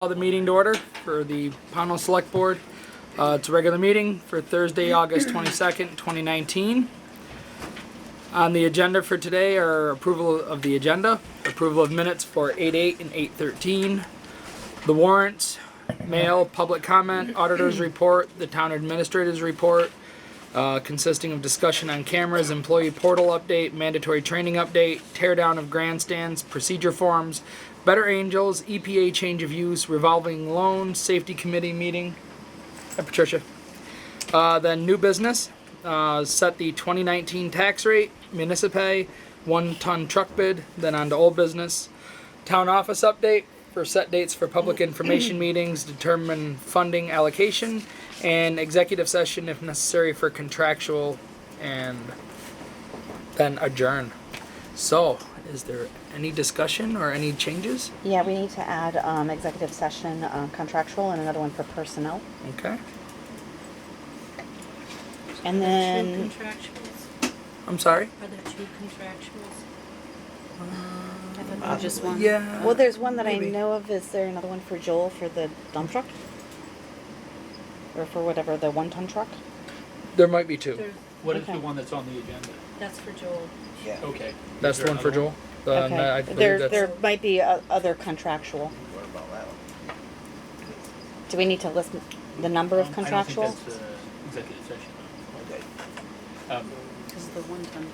Call the meeting to order for the Pownal Select Board. It's a regular meeting for Thursday, August 22nd, 2019. On the agenda for today are approval of the agenda, approval of minutes for 8/8 and 8/13, the warrants, mail, public comment, auditor's report, the town administrator's report, consisting of discussion on cameras, employee portal update, mandatory training update, tear down of grandstands, procedure forms, Better Angels, EPA change of use, revolving loan, safety committee meeting. Patricia. Then new business, set the 2019 tax rate, municipay, 1-ton truck bid, then on to old business. Town office update for set dates for public information meetings, determine funding allocation, and executive session if necessary for contractual, and then adjourn. So, is there any discussion or any changes? Yeah, we need to add executive session contractual and another one for personnel. Okay. And then, Two contractuals? I'm sorry? Are there two contractuals? I thought there was just one. Yeah. well, there's one that maybe. I know of. Is there another one for Joel for the dump truck? Or for whatever, the 1-ton truck? There might be two. There's, What is Okay. the one that's on the agenda? that's for Joel. Yeah. Okay. That's Is the there one for another Joel? I Okay. believe There that's- might be other contractual. What about that one? Do we need to list the number of contractual? I don't think that's executive session. Okay. Because the one ton.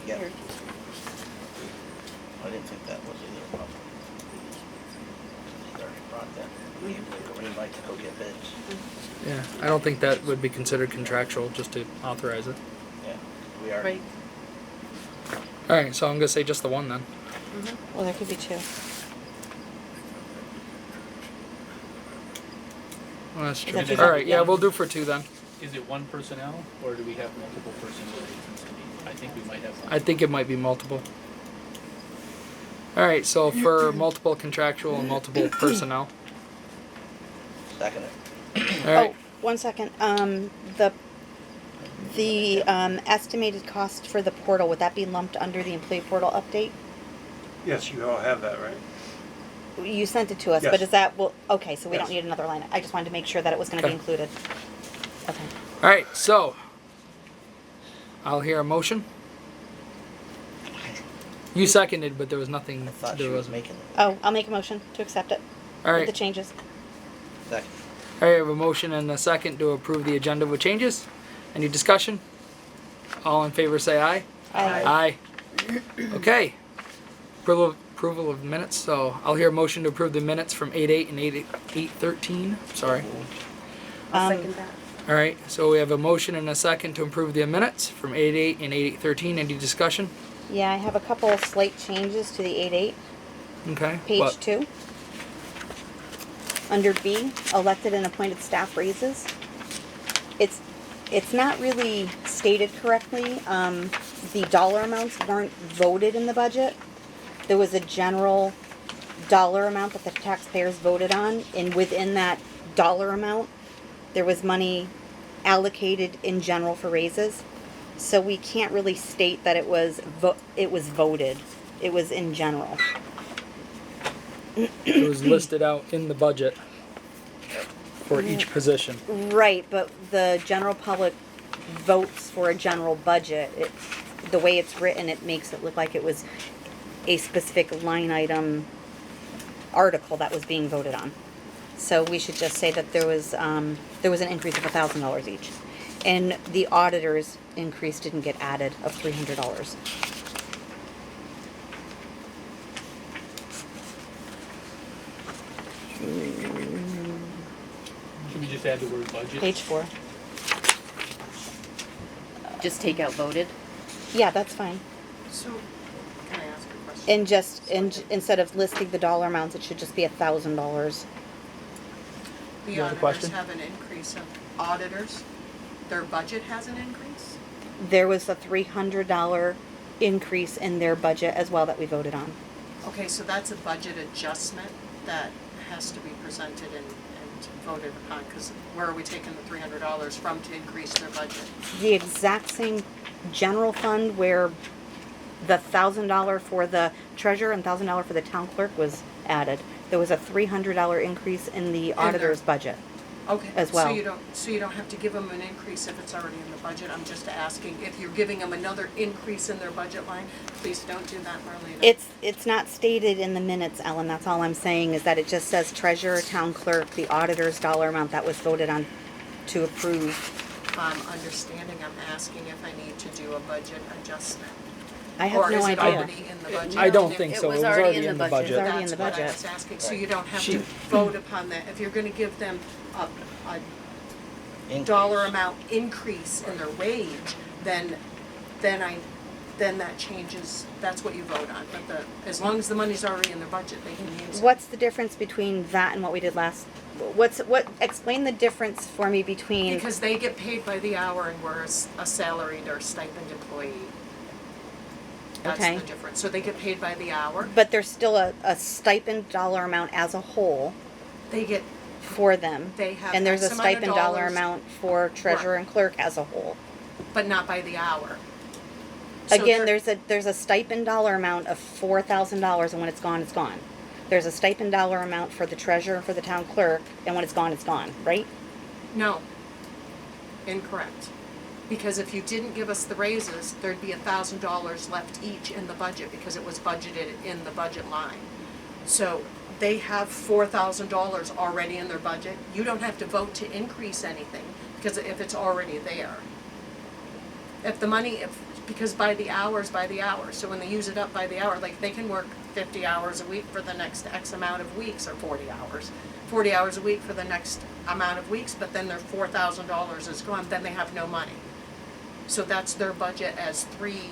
Yeah. I didn't think that was either problem. They already brought that. We gave a green light to go get bids. Yeah, I don't think that would be considered contractual just to authorize it. Yeah. We are. Right. Alright, so I'm gonna say just the one then. Well, there could be two. Well, that's true. that just- Alright, yeah, yeah. we'll do for two then. Is it one personnel or do we have multiple personnel agents? I think we might have one. I think it might be multiple. Alright, so for multiple contractual and multiple personnel. Second it. Alright, Oh, 1 second. The estimated cost for the portal, would that be lumped under the employee portal update? Yes, you all have that, right? You sent it to us, but Yes. is that, well, okay, so we don't Yes. need another line. I just wanted to make sure that it was gonna be Okay. included. Okay. alright, so I'll hear a motion. You seconded, but there was nothing. I thought there she was wasn't. making it. Oh, I'll make a motion to accept it with the Alright, changes. Second. alright, I have a motion and a second to approve the agenda with changes. Any discussion? All in favor say aye. Aye. Aye. Okay. Approval of minutes, so I'll hear a motion to approve the minutes from 8/8 and 8/13. Sorry. I'll Um, second that. Alright, so we have a motion and a second to approve the minutes from 8/8 and 8/13. Any discussion? Yeah, I have a couple of slight changes to the 8-8, Okay. page what? 2. Under B, elected and appointed staff raises. It's not really stated correctly. The dollar amounts weren't voted in the budget. There was a general dollar amount that the taxpayers voted on, and within that dollar amount, there was money allocated in general for raises. So we can't really state that it was voted. It was in general. It was listed out in the budget for each position. Right, but the general public votes for a general budget. The way it's written, it makes it look like it was a specific line item article that was being voted on. So we should just say that there was an increase of $1,000 each. And the auditor's increase didn't get added of $300. Should we just add the word budget? Page 4. Just take out voted? Yeah, that's fine. So, can I ask a question? And just, instead of listing the dollar amounts, it should just be $1,000. The You have a auditors question? have an increase of auditors, their budget has an increase? There was a $300 increase in their budget as well that we voted on. Okay, so that's a budget adjustment that has to be presented and voted upon, because where are we taking the $300 from to increase their budget? The exact same general fund where the $1,000 for the treasurer and $1,000 for the town clerk was added. there was a $300 increase in the auditor's budget. Okay, as well. So you don't have to give them an increase if it's already in the budget. I'm just asking, if you're giving them another increase in their budget line, please don't do that, Marlena. It's not stated in the minutes, Ellen, that's all I'm saying, is that it just says treasurer, town clerk, the auditor's dollar amount that was voted on to approve. Understanding, I'm asking if I need to do a budget adjustment. I have no Or is it idea. already in the budget? I don't And think if- so. It was already in the It's budget. already in the That's what I budget. was asking, so you don't have She- to vote upon that. If you're gonna give them a Increase. dollar amount increase in their wage, then that changes, that's what you vote on. But as long as the money's already in their budget, they can use it. What's the difference between that and what we did last, explain the difference for me between, Because they get paid by the hour and we're a salaried or stipend employee. That's Okay. the difference. So they get paid by the hour. but there's still a stipend dollar amount as a whole They get, for them. They have And there's a X amount of stipend dollar dollars. amount for treasurer and clerk as a whole. but not by the hour. So Again, they're- there's a stipend dollar amount of $4,000, and when it's gone, it's gone. There's a stipend dollar amount for the treasurer and for the town clerk, and when it's gone, right? No. Incorrect. Because if you didn't give us the raises, there'd be $1,000 left each in the budget because it was budgeted in the budget line. So they have $4,000 already in their budget. You don't have to vote to increase anything because if it's already there. If the money, because by the hour, so when they use it up by the hour, like they can work 50 hours a week for the next X amount of weeks, or 40 hours a week for the next amount of weeks, but then their $4,000 is gone, then they have no money. So that's their budget as 3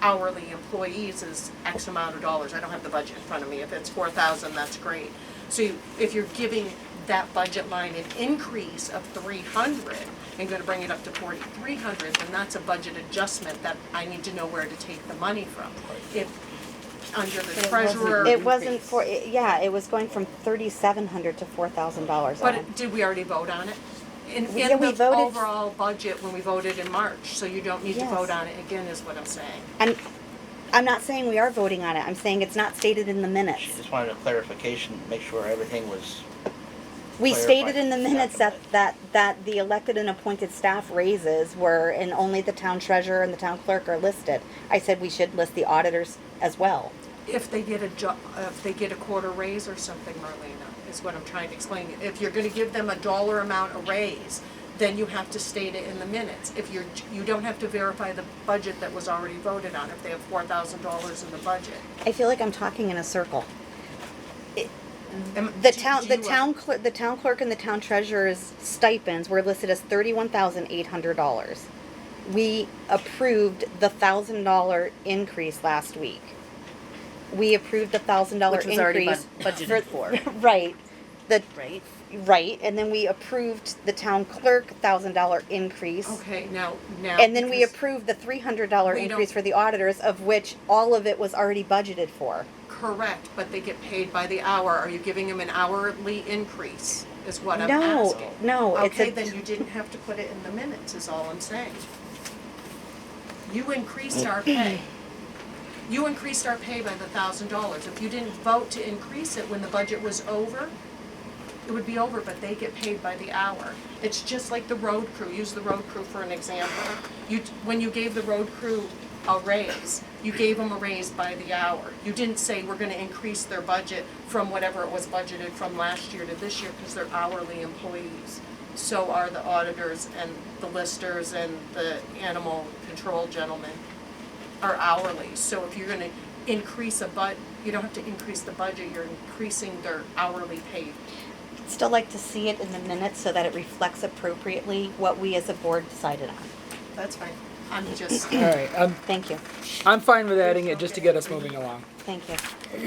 hourly employees is X amount of dollars. I don't have the budget in front of me. If it's 4,000, that's great. So if you're giving that budget line an increase of 300 and going to bring it up to 4,300, then that's a budget adjustment that I need to know where to take the money from. If under the treasurer. It wasn't for, it was going from $3,700 to $4,000. But did we already vote on it? In Yeah, we the voted- overall budget when we voted in March, so you don't need to Yes. vote on it again, is what I'm saying. I'm not saying we are voting on it, I'm saying it's not stated in the minutes. She just wanted a clarification, make sure everything was, We Clarified stated in the minutes document. that the elected and appointed staff raises were, and only the town treasurer and the town clerk are listed. I said we should list the auditors as well. If they get a quarter raise or something, Marlena, is what I'm trying to explain. If you're gonna give them a dollar amount a raise, then you have to state it in the minutes. If you don't have to verify the budget that was already voted on, if they have $4,000 in the budget. I feel like I'm talking in a circle. Am- The do- town, do the you, town clerk, the town clerk and the town treasurer's stipends were listed as $31,800. We approved the $1,000 increase last week. We approved the $1,000 Which was already increase. budgeted for, Right, right? right, and then we approved the town clerk $1,000 increase. Okay, now. And then we because- approved the $300 We don't- increase for the auditors, of which all of it was already budgeted for. Correct, but they get paid by the hour. Are you giving them an hourly increase, is what I'm No, asking? no, it's Okay, a- then you didn't have to put it in the minutes, is all I'm saying. You increased our pay. You increased our pay by the $1,000. If you didn't vote to increase it when the budget was over, it would be over, but they get paid by the hour. It's just like the road crew. Use the road crew for an example. When you gave the road crew a raise, you gave them a raise by the hour. You didn't say we're gonna increase their budget from whatever it was budgeted from last year to this year, because they're hourly employees. So are the auditors and the listers and the animal control gentlemen are hourly. So if you're gonna increase you don't have to increase the budget, you're increasing their hourly pay. Still like to see it in the minutes so that it reflects appropriately what we as a board decided on. That's fine. I'm just, All right, Thank you, I'm fine with adding it just to get us moving along. thank you,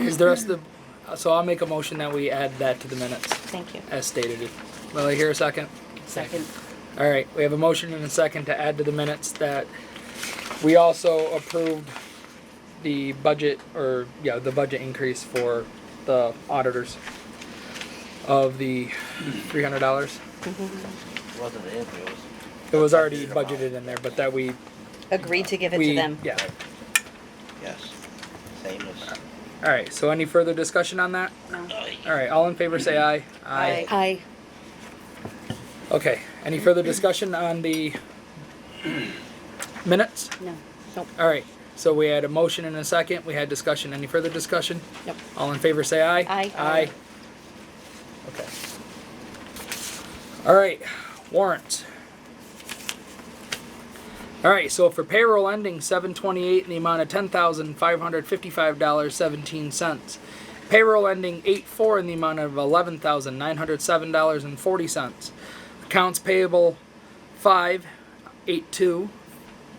Is the rest of the, so I'll make a motion that we add that to the minutes thank you. as stated. Will I hear a second? Second. All right, we have a motion and a second to add to the minutes that we also approved the budget, the budget increase for the auditors of the $300. it wasn't an increase. It was already budgeted in there, but that we Agreed to give it to them. Yeah. Yes, same as Alright, so any further discussion on that? No. Alright, all in favor say aye. Aye. Aye. Okay, any further discussion on the minutes? No. Nope. Alright, so we had a motion and a second, we had discussion, any further discussion? Nope. All in favor say aye. Aye. Aye. Okay. Alright, warrants. Alright, so for payroll ending 7/28 in the amount of $10,555.17. Payroll ending 8/4 in the amount of $11,907.40. Accounts payable 5/8/2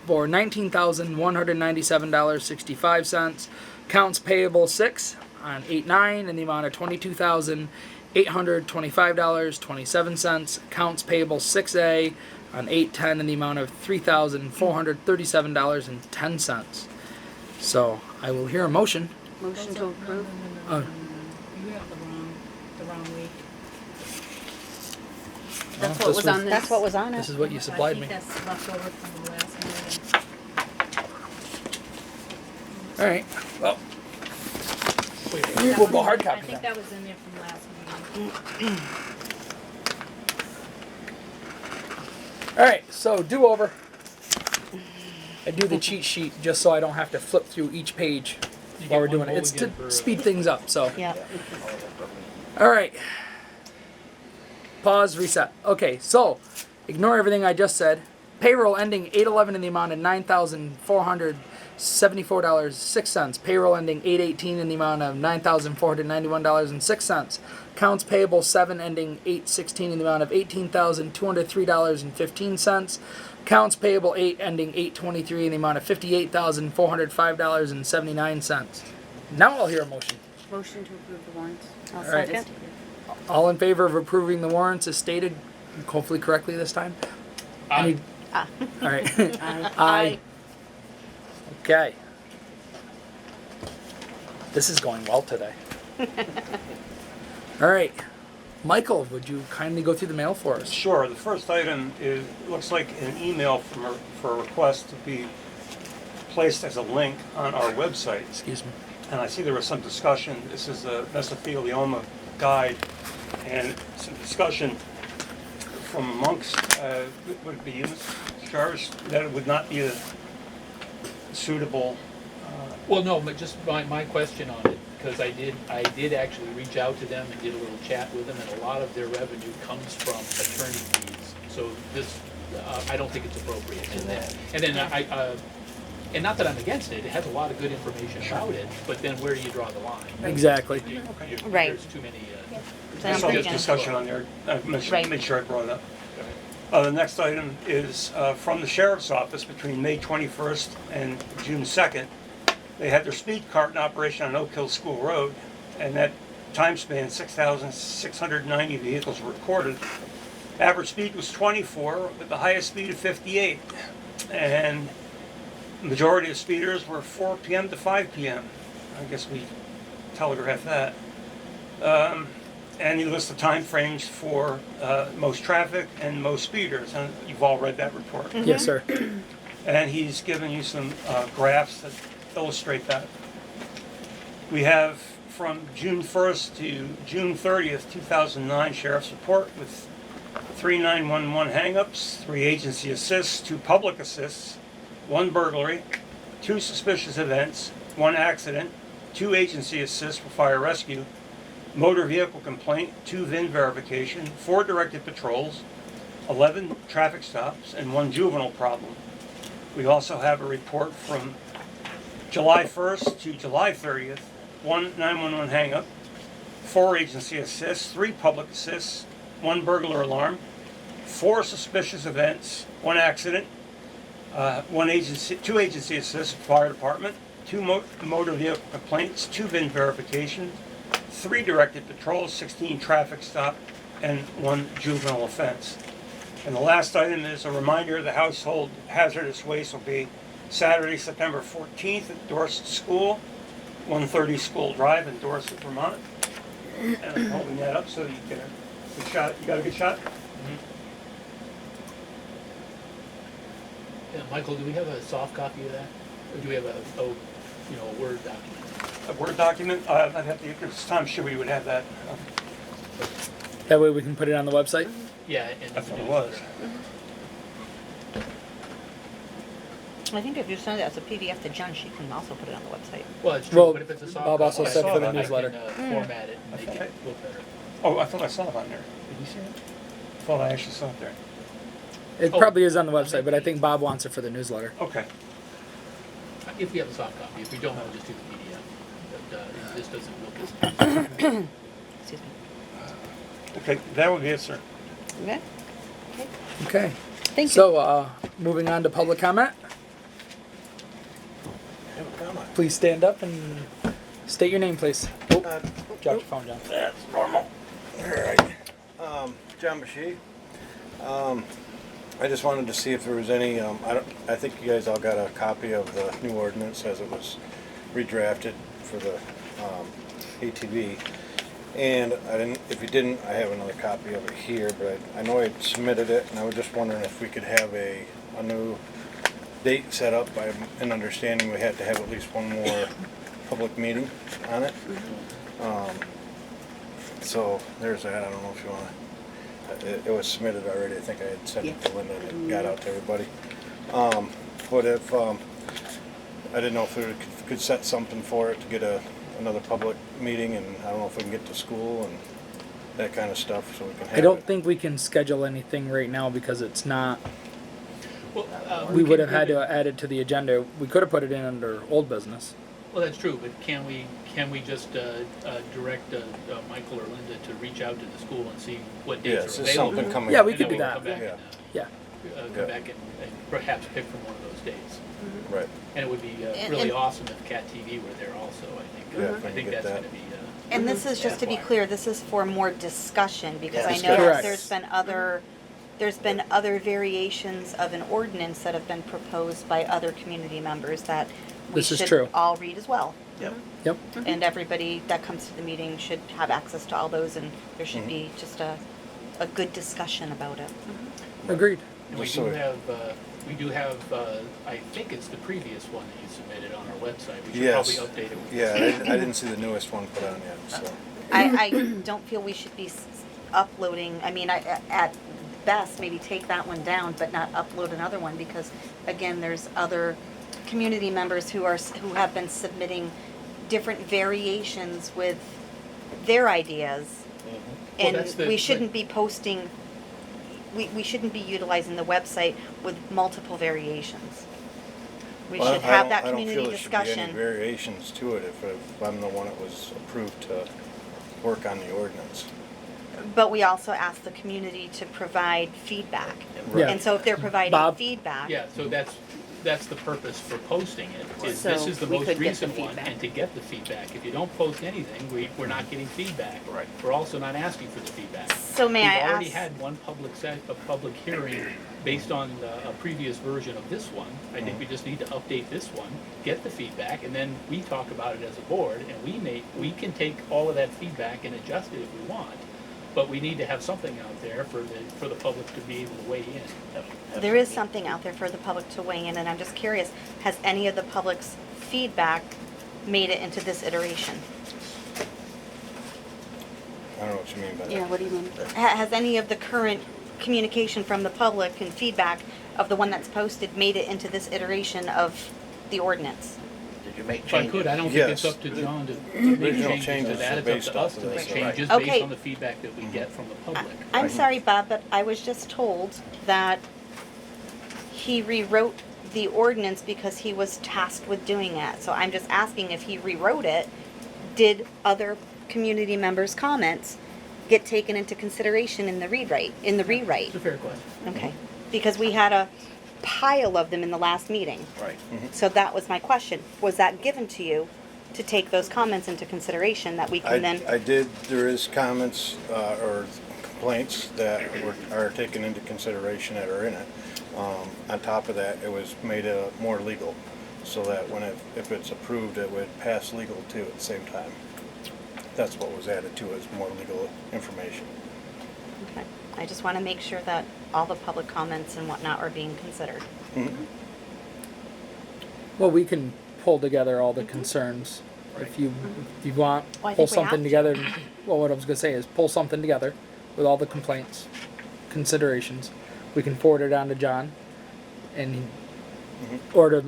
for $19,197.65. Accounts payable 6 on 8/9 in the amount of $22,825.27. Accounts payable 6A on 8/10 in the amount of $3,437.10. So I will hear a motion. Motion to approve. Oh. You have the wrong week. Well, That's what was on this. That's what was on This it. is what you supplied me. I think that's left over from the last meeting. All right. Well, That we'll was go in hard there- copy I think then. that was in there from last meeting. All right. So do over. I do the cheat sheet just so I don't have to flip through each page You while we're get one doing it. It's to mulligan for, speed things up. So. Yeah. All right. Pause, reset. Okay, so ignore everything I just said. Payroll ending 8/11 in the amount of $9,474.06. Payroll ending 8/18 in the amount of $9,491.06. Accounts payable 7 ending 8/16 in the amount of $18,203.15. Accounts payable 8 ending 8/23 in the amount of $58,405.79. Now I'll hear a motion. Motion to approve the warrants. I'll All right. second. All in favor of approving the warrants as stated, hopefully correctly this time? Any- Ah. All right. Aye. Aye. Okay. This is going well today. All right. Michael, would you kindly go through the mail for us? Sure, the first item is, looks like an email for a request to be placed as a link on our website. Excuse me. And I see there was some discussion, this is a mesothelioma guide, and some discussion from amongst, would it be you, Mr. Jarvis, that it would not be a suitable, Well, no, but just my question on it, because I did actually reach out to them and did a little chat with them, and a lot of their revenue comes from attorney fees. So this, I don't think it's appropriate. And not that I'm against it, it has a lot of good information about it, but then where do you draw the line? Exactly. Right. There's too many, So I I'm saw this thinking- discussion on there, Right. made sure I brought it up. The next item is from the sheriff's office between May 21st and June 2nd. They had their speed cart in operation on Oak Hill School Road, and that time span, 6,690 vehicles were recorded. Average speed was 24, with the highest speed of 58. And the majority of speeders were 4 p.m. to 5 p.m. I guess we telegraphed that. And he lists the time frames for most traffic and most speeders, and you've all read that report. Yes, sir. And he's given you some graphs that illustrate that. We have from June 1st to June 30th, 2009 Sheriff's Report with 3 911 hangups, 3 agency assists, 2 public assists, 1 burglary, 2 suspicious events, 1 accident, 2 agency assists for fire rescue, motor vehicle complaint, 2 VIN verification, 4 directed patrols, 11 traffic stops, and 1 juvenile problem. We also have a report from July 1st to July 30th, 1 911 hang-up, 4 agency assists, 3 public assists, 1 burglar alarm, 4 suspicious events, 1 accident, 2 agency assists, fire department, 2 motor vehicle complaints, 2 VIN verification, 3 directed patrols, 16 traffic stop, and 1 juvenile offense. And the last item is a reminder the household hazardous waste will be Saturday, September 14th at Dorset School, 130 School Drive in Dorset, Vermont. And I'm holding that up so you get a good shot. You got a good shot? Yeah, Michael, do we have a soft copy of that? Or do we have a Word document? a Word document. I'd have to, this time, sure we would have that. That way we can put it on the website. Yeah, and. I thought it was. I think if you send it as a PDF to Jen, she can also put it on the website. Well, it's true, Well, but if it's a soft Bob also copy, said for the I can, newsletter. format it and I make thought it look better. Oh, I thought I saw it on there. Did you see it? I thought I actually saw it there. It Oh. probably is on the website, but I think Bob wants it for the newsletter. Okay. If we have a soft copy, if we don't, we'll just do the PDF. But, this doesn't look as. Excuse me. Okay, that would be it, sir. Okay. Okay. Thank you. So, moving on to public comment. Have a comment. Please stand up and state your name, please. Oh, drop your phone, John. That's normal. Alright. John Bashy. I just wanted to see if there was any, I think you guys all got a copy of the new ordinance as it was redrafted for the, ATV. And if you didn't, I have another copy of it here, but I know I submitted it, and I was just wondering if we could have a new date set up. By an understanding we had to have at least one more public meeting on it. So there's that. I don't know if you want to. It was submitted already. I think I had sent it to Linda and it got out to everybody. But if I didn't know if we could set something for it to get another public meeting, and I don't know if we can get to school and that kind of stuff, so we can have I don't it. think we can schedule anything right now because it's not. Well, We would have had to add it to the agenda. We could have put it in under old business. Well, that's true, but can we just direct Michael or Linda to reach out to the school and see what Yeah, dates it's are just available? something coming. Yeah, we up. could do And then that. we'll come back Yeah. Yeah. come back and perhaps pick from one of those days. Right. And it would be And- really and- awesome if Cat TV were there also, I think. Yeah, if we I can think get that's that. gonna be, And this is, just to be clear, this is for more discussion, because I Yes. know Correct. that there's been other variations of an ordinance that have been proposed by other community members that we This is should true. all read as well. Yep. Yep. And everybody that comes to the meeting should have access to all those, and there should be just a good discussion about it. Agreed. and we Just do so- have, I think it's the previous one that you submitted on our website. We should Yes. probably update it with Yeah, this. I didn't see the newest one put on yet, so. I don't feel we should be uploading, I mean, at best, maybe take that one down, but not upload another one, because again, there's other community members who have been submitting different variations with their ideas. Well, And that's the- we shouldn't be posting, we shouldn't be utilizing the website with multiple variations. We Well, should have that I don't community feel there should be any discussion. variations to it if I'm the one that was approved to work on the ordinance. But we also ask the community to provide feedback. Yeah. And so if they're providing Bob? feedback. Yeah, so that's the purpose for posting it, is this So is the we most could get the recent one, feedback. and to get the feedback. If you don't post anything, we're not getting feedback. Right. We're also not asking for the feedback. So may I We've already ask- had one a public hearing based on a previous version of this one. I think we just need to update this one, get the feedback, and then we talk about it as a board, and we can take all of that feedback and adjust it if we want. But we need to have something out there for the public to be able to weigh in. There is something out there for the public to weigh in, and I'm just curious, has any of the public's feedback made it into this iteration? I don't know what you mean by that. what do you mean? Has any of the current communication from the public and feedback of the one that's posted made it into this iteration of the ordinance? Did you make If I changes? could, I don't think it's Yes. up to John to make Original changes to changes that, are it's based up to us off to of make this, changes right. based Okay. on the feedback that we get from the public. I'm sorry, Bob, but I was just told that he rewrote the ordinance because he was tasked with doing that. So I'm just asking, if he rewrote it, did other community members' comments get taken into consideration in the rewrite? It's a fair question. Okay, because we had a pile of them in the last meeting. Right. So that was my question. Was that given to you to take those comments into consideration that we can then? I did, there is comments, or complaints that are taken into consideration that are in it. On top of that, it was made more legal, so that if it's approved, it would pass legal too at the same time. That's what was added to it, is more legal information. Okay. I just want to make sure that all the public comments and whatnot are being considered. Mhm. Well, we can pull together all the concerns If you want, Well, I pull think we something have to. together. Well, what I was gonna say is pull something together with all the complaints, considerations. We can forward it on to John, and or to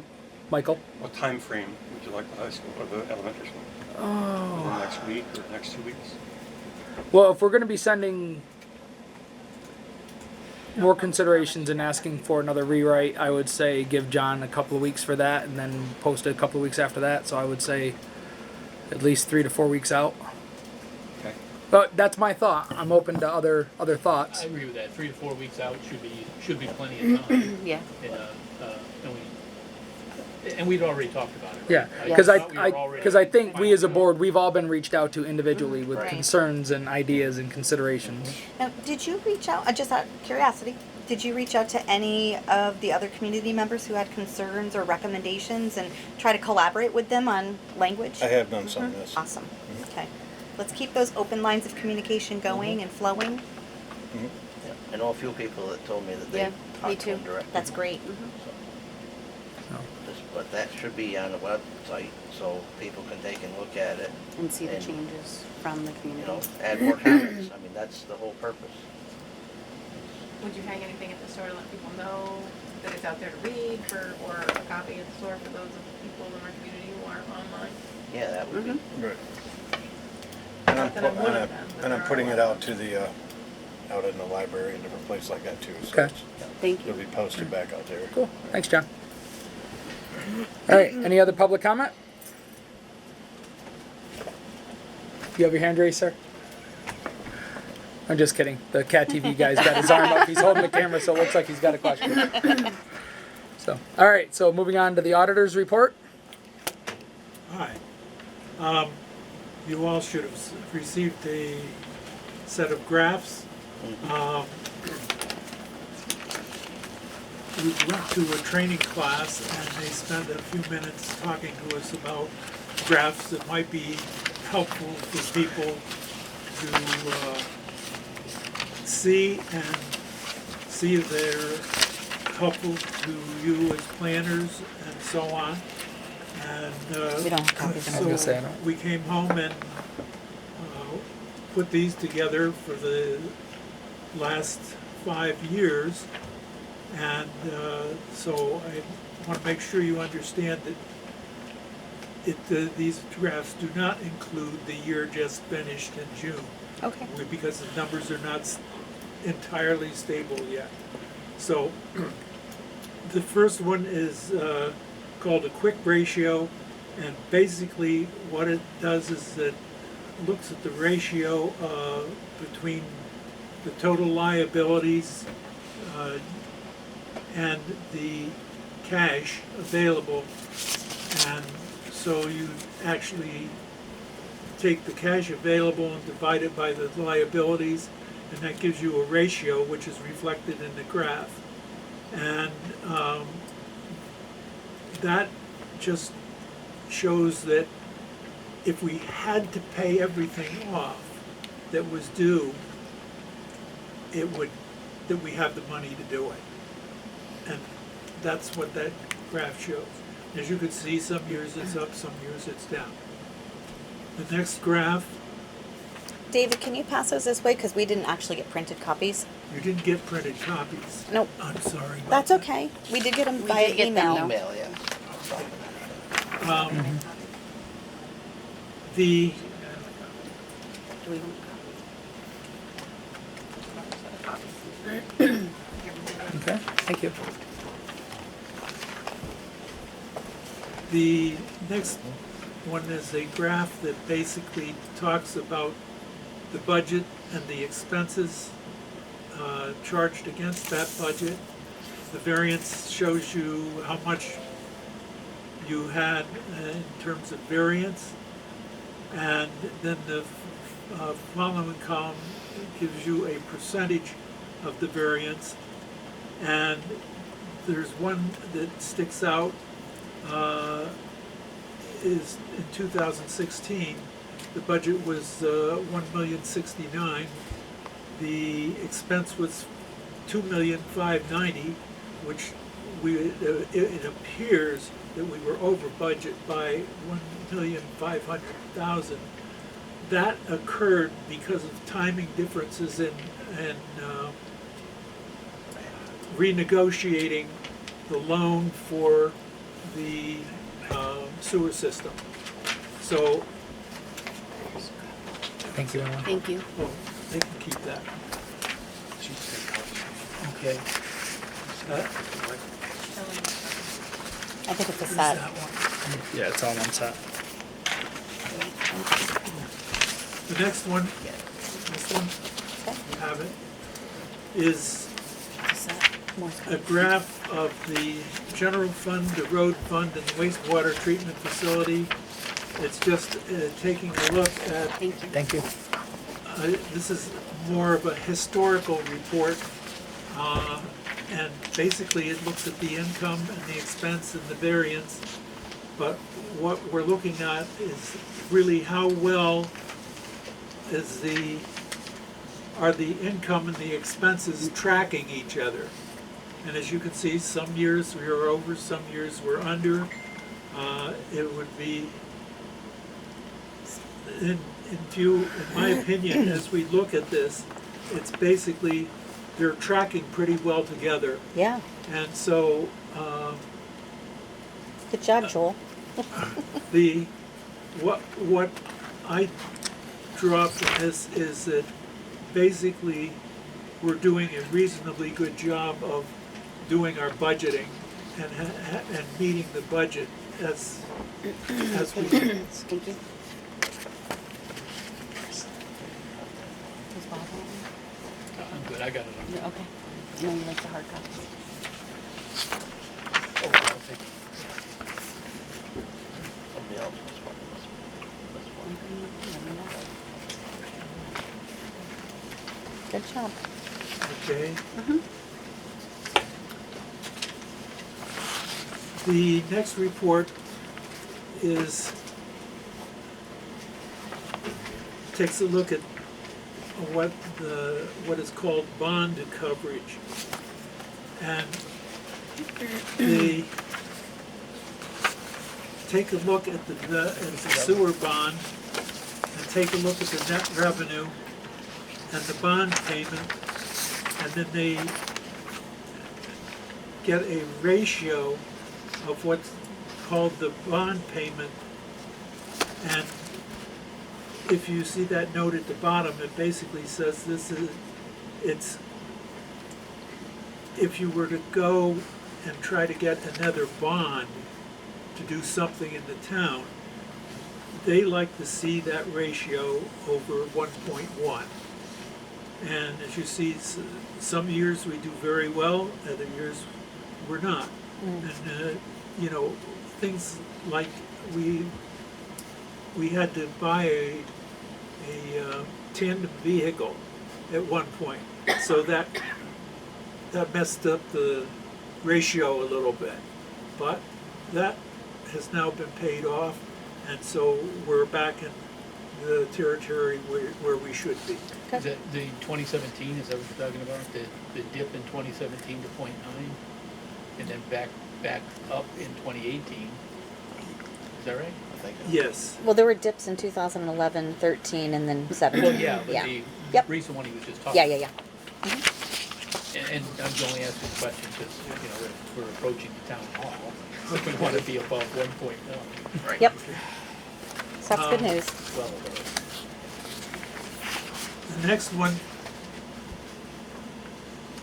Michael. What time frame would you like the high school or the elementary school? Oh. The next week or next 2 weeks? Well, if we're gonna be sending more considerations and asking for another rewrite, I would say give John a couple of weeks for that, and then post it a couple of weeks after that. So I would say at least 3 to 4 weeks out. Okay. But that's my thought. I'm open to other thoughts. I agree with that. 3 to 4 weeks out should be plenty of time. Yeah. And we'd already talked about it. Right? Yeah, Yeah. because thought we were already because I think we as a fine. board, we've all been reached out to individually with Right. concerns and ideas and considerations. Now, did you reach out, just out of curiosity, did you reach out to any of the other community members who had concerns or recommendations and try to collaborate with them on language? I have done some, yes. Awesome. Okay. Let's keep those open lines of communication going and flowing. Yeah. I know a few people that told me that Yeah, they me talked to too. them directly. That's great. But that should be on the website so people can take and look at it, And see the And, changes from the you community. know, add more comments. I mean, that's the whole purpose. Would you hang anything at the store to let people know that it's out there to read or a copy at the store for those of people in our community who aren't online? Yeah, that would be. Right. And I'm, Not that I'm one of them, but and I'm there are putting a it lot. out to the, out in the library and different places like that too. So Okay. Thank it'll you. be posted back out there. Cool. Thanks, John. All right. Any other public comment? You have your hand raised, sir? I'm just kidding. The Cat TV guy's got his arm up. He's holding the camera, so it looks like he's got a question. So, all right. So moving on to the auditor's report. Hi. You all should have received a set of graphs. We went to a training class and they spent a few minutes talking to us about graphs that might be helpful for people to see if they're helpful to you as planners and so on. And We don't have copies of I was gonna say, I so don't- we came home and put these together for the last 5 years. And so I want to make sure you understand that these graphs do not include the year just finished in June, Okay. because the numbers are not entirely stable yet. So the first one is called a quick ratio, and basically what it does is it looks at the ratio between the total liabilities and the cash available. And so you actually take the cash available and divide it by the liabilities, and that gives you a ratio which is reflected in the graph. And that just shows that if we had to pay everything off that was due, that we have the money to do it. And that's what that graph shows. As you can see, some years it's up, some years it's down. The next graph, David, can you pass those this way? Because we didn't actually get printed copies. you didn't get printed copies. Nope. I'm sorry about That's that. okay. We did get them We via did get them, email. though. Email, yeah. The Do we want Okay. Thank you. The next one is a graph that basically talks about the budget and the expenses charged against that budget. The variance shows you how much you had in terms of variance. And then the following column gives you a percentage of the variance. And there's one that sticks out, is in 2016, the budget was $1,069,000. The expense was $2,590,000, which it appears that we were over budget by 1,500,000. That occurred because of timing differences in renegotiating the loan for the sewer system. So, Thank you, everyone. Thank you. oh, they can keep that. Okay. That, I think it's a who's set. that one? Yeah, it's all one set. The next one, this one, you have it, is More a graph of the general fund, the road fund, and the wastewater treatment facility. It's just taking a look at, Thank you. Thank you. this is more of a historical report. And basically it looks at the income and the expense and the variance. But what we're looking at is really how well is are the income and the expenses tracking each other. And as you can see, some years we are over, some years we're under. It would be, in my opinion, as we look at this, it's basically, they're tracking pretty well together. Yeah, And so, good job, Joel. what I draw from this is that basically we're doing a reasonably good job of doing our budgeting and meeting the budget as we Thank you. Is Bob on? I'm good, I got it. Yeah, okay. No, you like the hard copy. Oh, I'll take it. Somebody else was one. Good job. okay. The next report takes a look at what is called bond coverage. And they take a look at the sewer bond and take a look at the net revenue and the bond payment, and then they get a ratio of what's called the bond payment. And if you see that note at the bottom, it basically says it's if you were to go and try to get another bond to do something in the town, they like to see that ratio over 1.1. And as you see, some years we do very well, other years we're not. And things like we had to buy a tandem vehicle at one point, so that messed up the ratio a little bit. But that has now been paid off, and so we're back in the territory where we should be. Is that the 2017, is that what you're talking about? The dip in 2017 to 0.9, and then back up in 2018? Is that right? I think. Yes. Well, there were dips in 2011, 13, and then 17. Well, yeah, but Yeah. the Yep. recent one he was just talking Yeah, about. yeah, yeah. And I'm only asking the question because, we're approaching the town hall. We want to be above 1.1. Right. Yep. So that's good news. Well above. The next one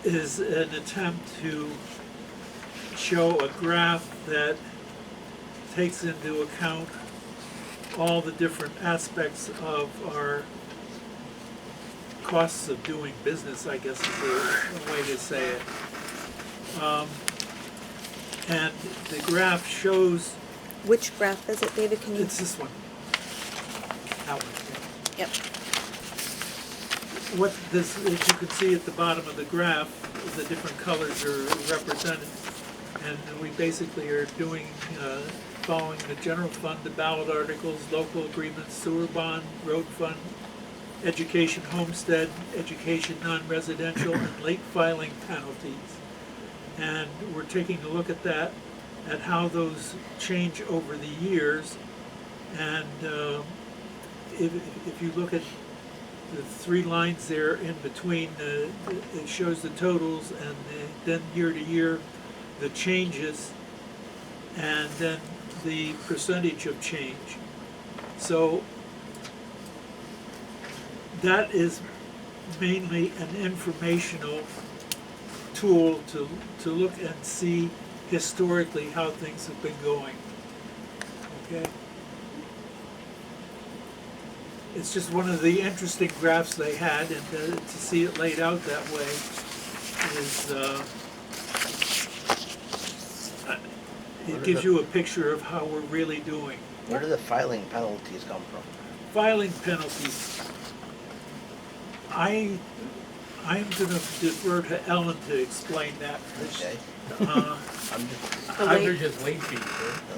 is an attempt to show a graph that takes into account all the different aspects of our costs of doing business, I guess is a way to say it. And the graph shows, Which graph is it, David? Can you? it's this one. That one, yeah. Yep. What this, as you can see at the bottom of the graph, the different colors are represented. And we basically are doing, following the general fund, the ballot articles, local agreements, sewer bond, road fund, education homestead, education non-residential, and late filing penalties. And we're taking a look at that at how those change over the years. And if you look at the three lines there in between, it shows the totals, and then year to year the changes, and then the percentage of change. So that is mainly an informational tool to look and see historically how things have been going. Okay? It's just one of the interesting graphs they had, and to see it laid out that way is, it gives you a picture of how we're really doing. Where do the filing penalties come from? Filing penalties. I'm gonna defer to Ellen to explain that. Okay. I'm just, The They're late, just late fees,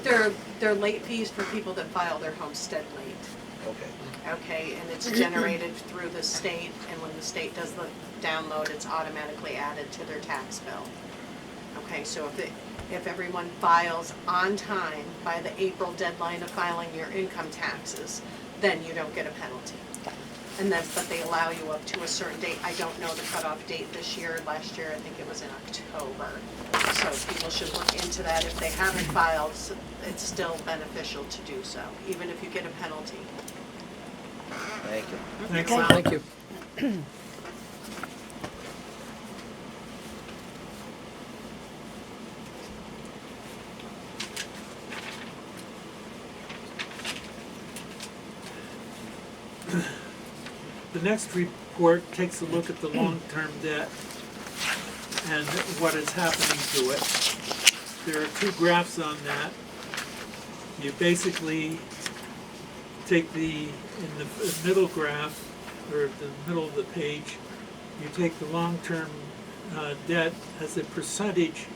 right? They're late fees for people that file their homestead late. okay. Okay, and it's generated through the state, and when the state does the download, it's automatically added to their tax bill. Okay, so if everyone files on time by the April deadline of filing your income taxes, then you don't get a penalty. And but they allow you up to a certain date. I don't know the cutoff date this year. Last year, I think it was in October. So people should look into that. If they haven't filed, it's still beneficial to do so, even if you get a penalty. Thank you. Thanks, Okay. Ellen. Thank you. The next report takes a look at the long-term debt and what is happening to it. There are two graphs on that. You basically take in the middle graph, or the middle of the page, you take the long-term debt as a percentage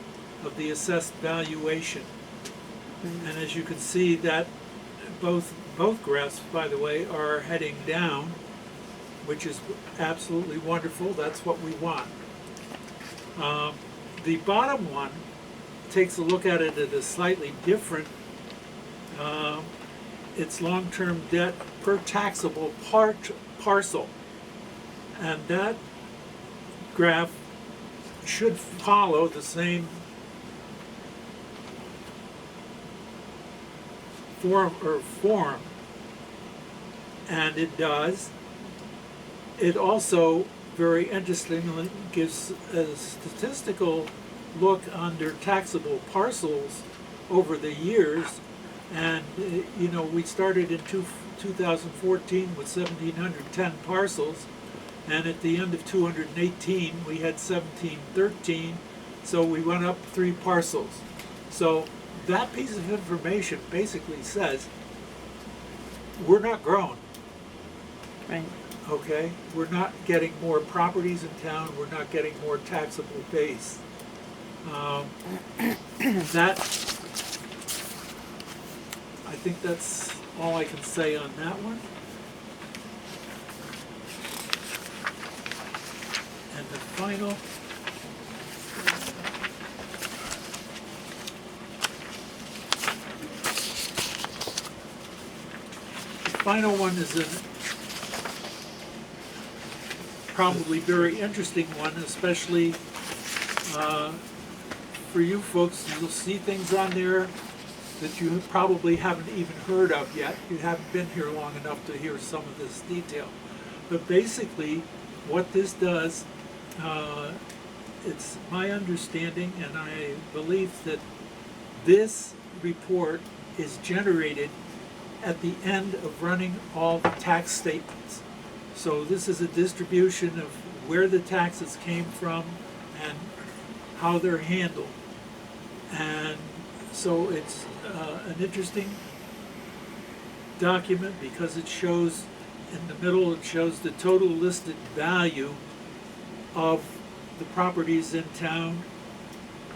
of the assessed valuation. And as you can see, that both graphs, by the way, are heading down, which is absolutely wonderful. That's what we want. The bottom one takes a look at it at a slightly different. It's long-term debt per taxable parcel, and that graph should follow the same form, and it does. It also, very interestingly, gives a statistical look under taxable parcels over the years. And, you know, we started in 2014 with 1,710 parcels, and at the end of 218, we had 1,713, so we went up 3 parcels. So that piece of information basically says we're not growing. Right. Okay, we're not getting more properties in town, we're not getting more taxable base. That, I think that's all I can say on that one. And the final, one is probably very interesting one, especially for you folks. You'll see things on there that you probably haven't even heard of yet. You haven't been here long enough to hear some of this detail. But basically, what this does, it's my understanding, and I believe that this report is generated at the end of running all the tax statements. So this is a distribution of where the taxes came from and how they're handled. And so it's an interesting document because it shows, in the middle, it shows the total listed value of the properties in town,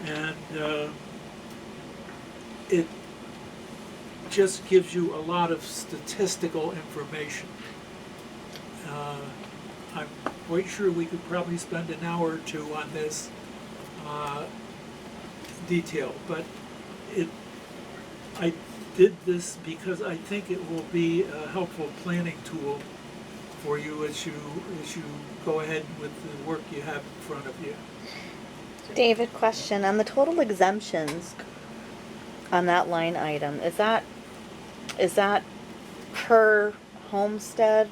and it just gives you a lot of statistical information. I'm quite sure we could probably spend an hour or two on this detail, but I did this because I think it will be a helpful planning tool for you as you go ahead with the work you have in front of you. David, question on the total exemptions on that line item. Is that per homestead?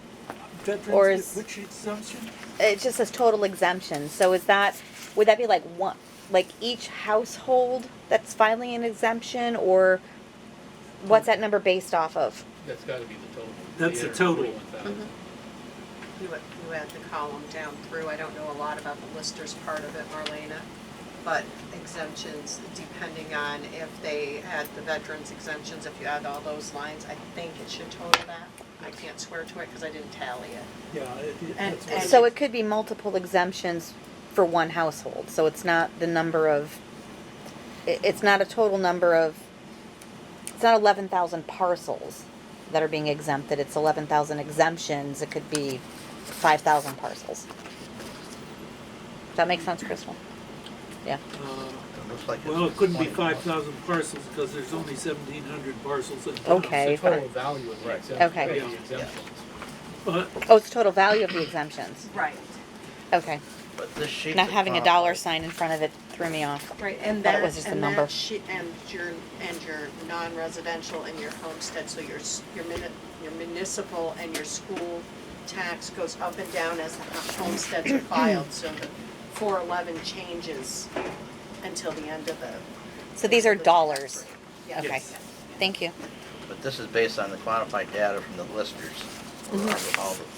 Or Veterans, is- which exemption? It just says total exemption. So would that be like one, like each household that's filing an exemption, or what's that number based off of? That's gotta be the total. That's the Yeah, total. 41,000. You had the column down through, I don't know a lot about the listers part of it, Marlena, but exemptions, depending on if they had the veterans exemptions, if you add all those lines, I think it should total that. I can't swear to it because I didn't tally it. Yeah, And- that's what So it could be multiple exemptions for one household. So it's not the number of. It's not a total number of. It's not 11,000 parcels that are being exempted. It's 11,000 exemptions. It could be 5,000 parcels. Does that make sense, Crystal? Yeah. It looks like it's Well, it couldn't be 20. 5,000 parcels because there's only 1,700 parcels in town. Okay. It's the total value of the Right. exemption. Okay. of the exemptions. But Oh, it's total value of the exemptions. Right. Okay. But this sheet. Not having a dollar sign in front of it threw me off. Right, and Thought it that, was just a and number. that and your non-residential and your homestead, so your municipal and your school tax goes up and down as the homesteads are filed, so the 411 changes until the end of the. So these are dollars. Yes. Okay. Thank you. But this is based on the quantified data from the listers.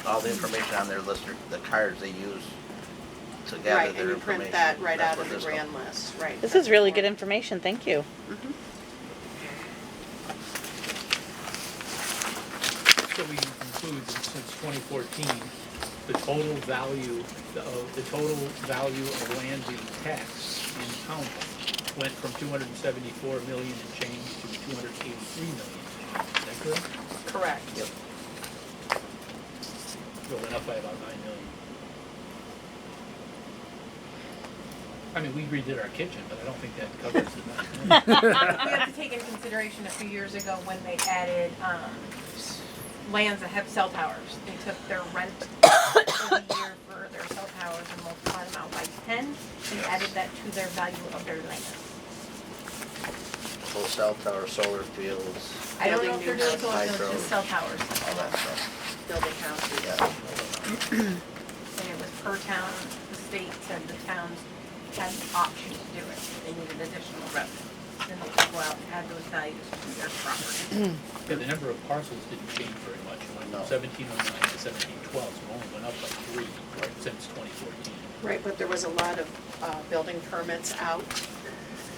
All the information on their lister, the cards they use to gather Right, and their you information. print that right That's out what of the this grand list, right. This is really good information. Thank you. So we conclude that since 2014, the total value of land being taxed in Pownal went from 274 million and change to 283 million. Is that correct? Correct. Yep. So it went up by about 9 million. I mean, we redid our kitchen, but I don't think that covers the 9 million. We have to take into consideration a few years ago when they added, lands that have cell towers. They took their rent for the year for their cell towers and multiplied them out by 10 and added that to their value of their land. Full cell tower, solar fields, I don't know Building if they're new doing solar houses. fields, just cell towers. all that stuff. Building houses. Yeah. And it was per town, the state said the towns had the option to do it. They needed additional revenue. Then they could go out and add those values to their property. Yeah, the number of parcels didn't change very much. It went No. from 1709 to 1712, so it only went up by 3 since 2014. Right, but there was a lot of building permits out,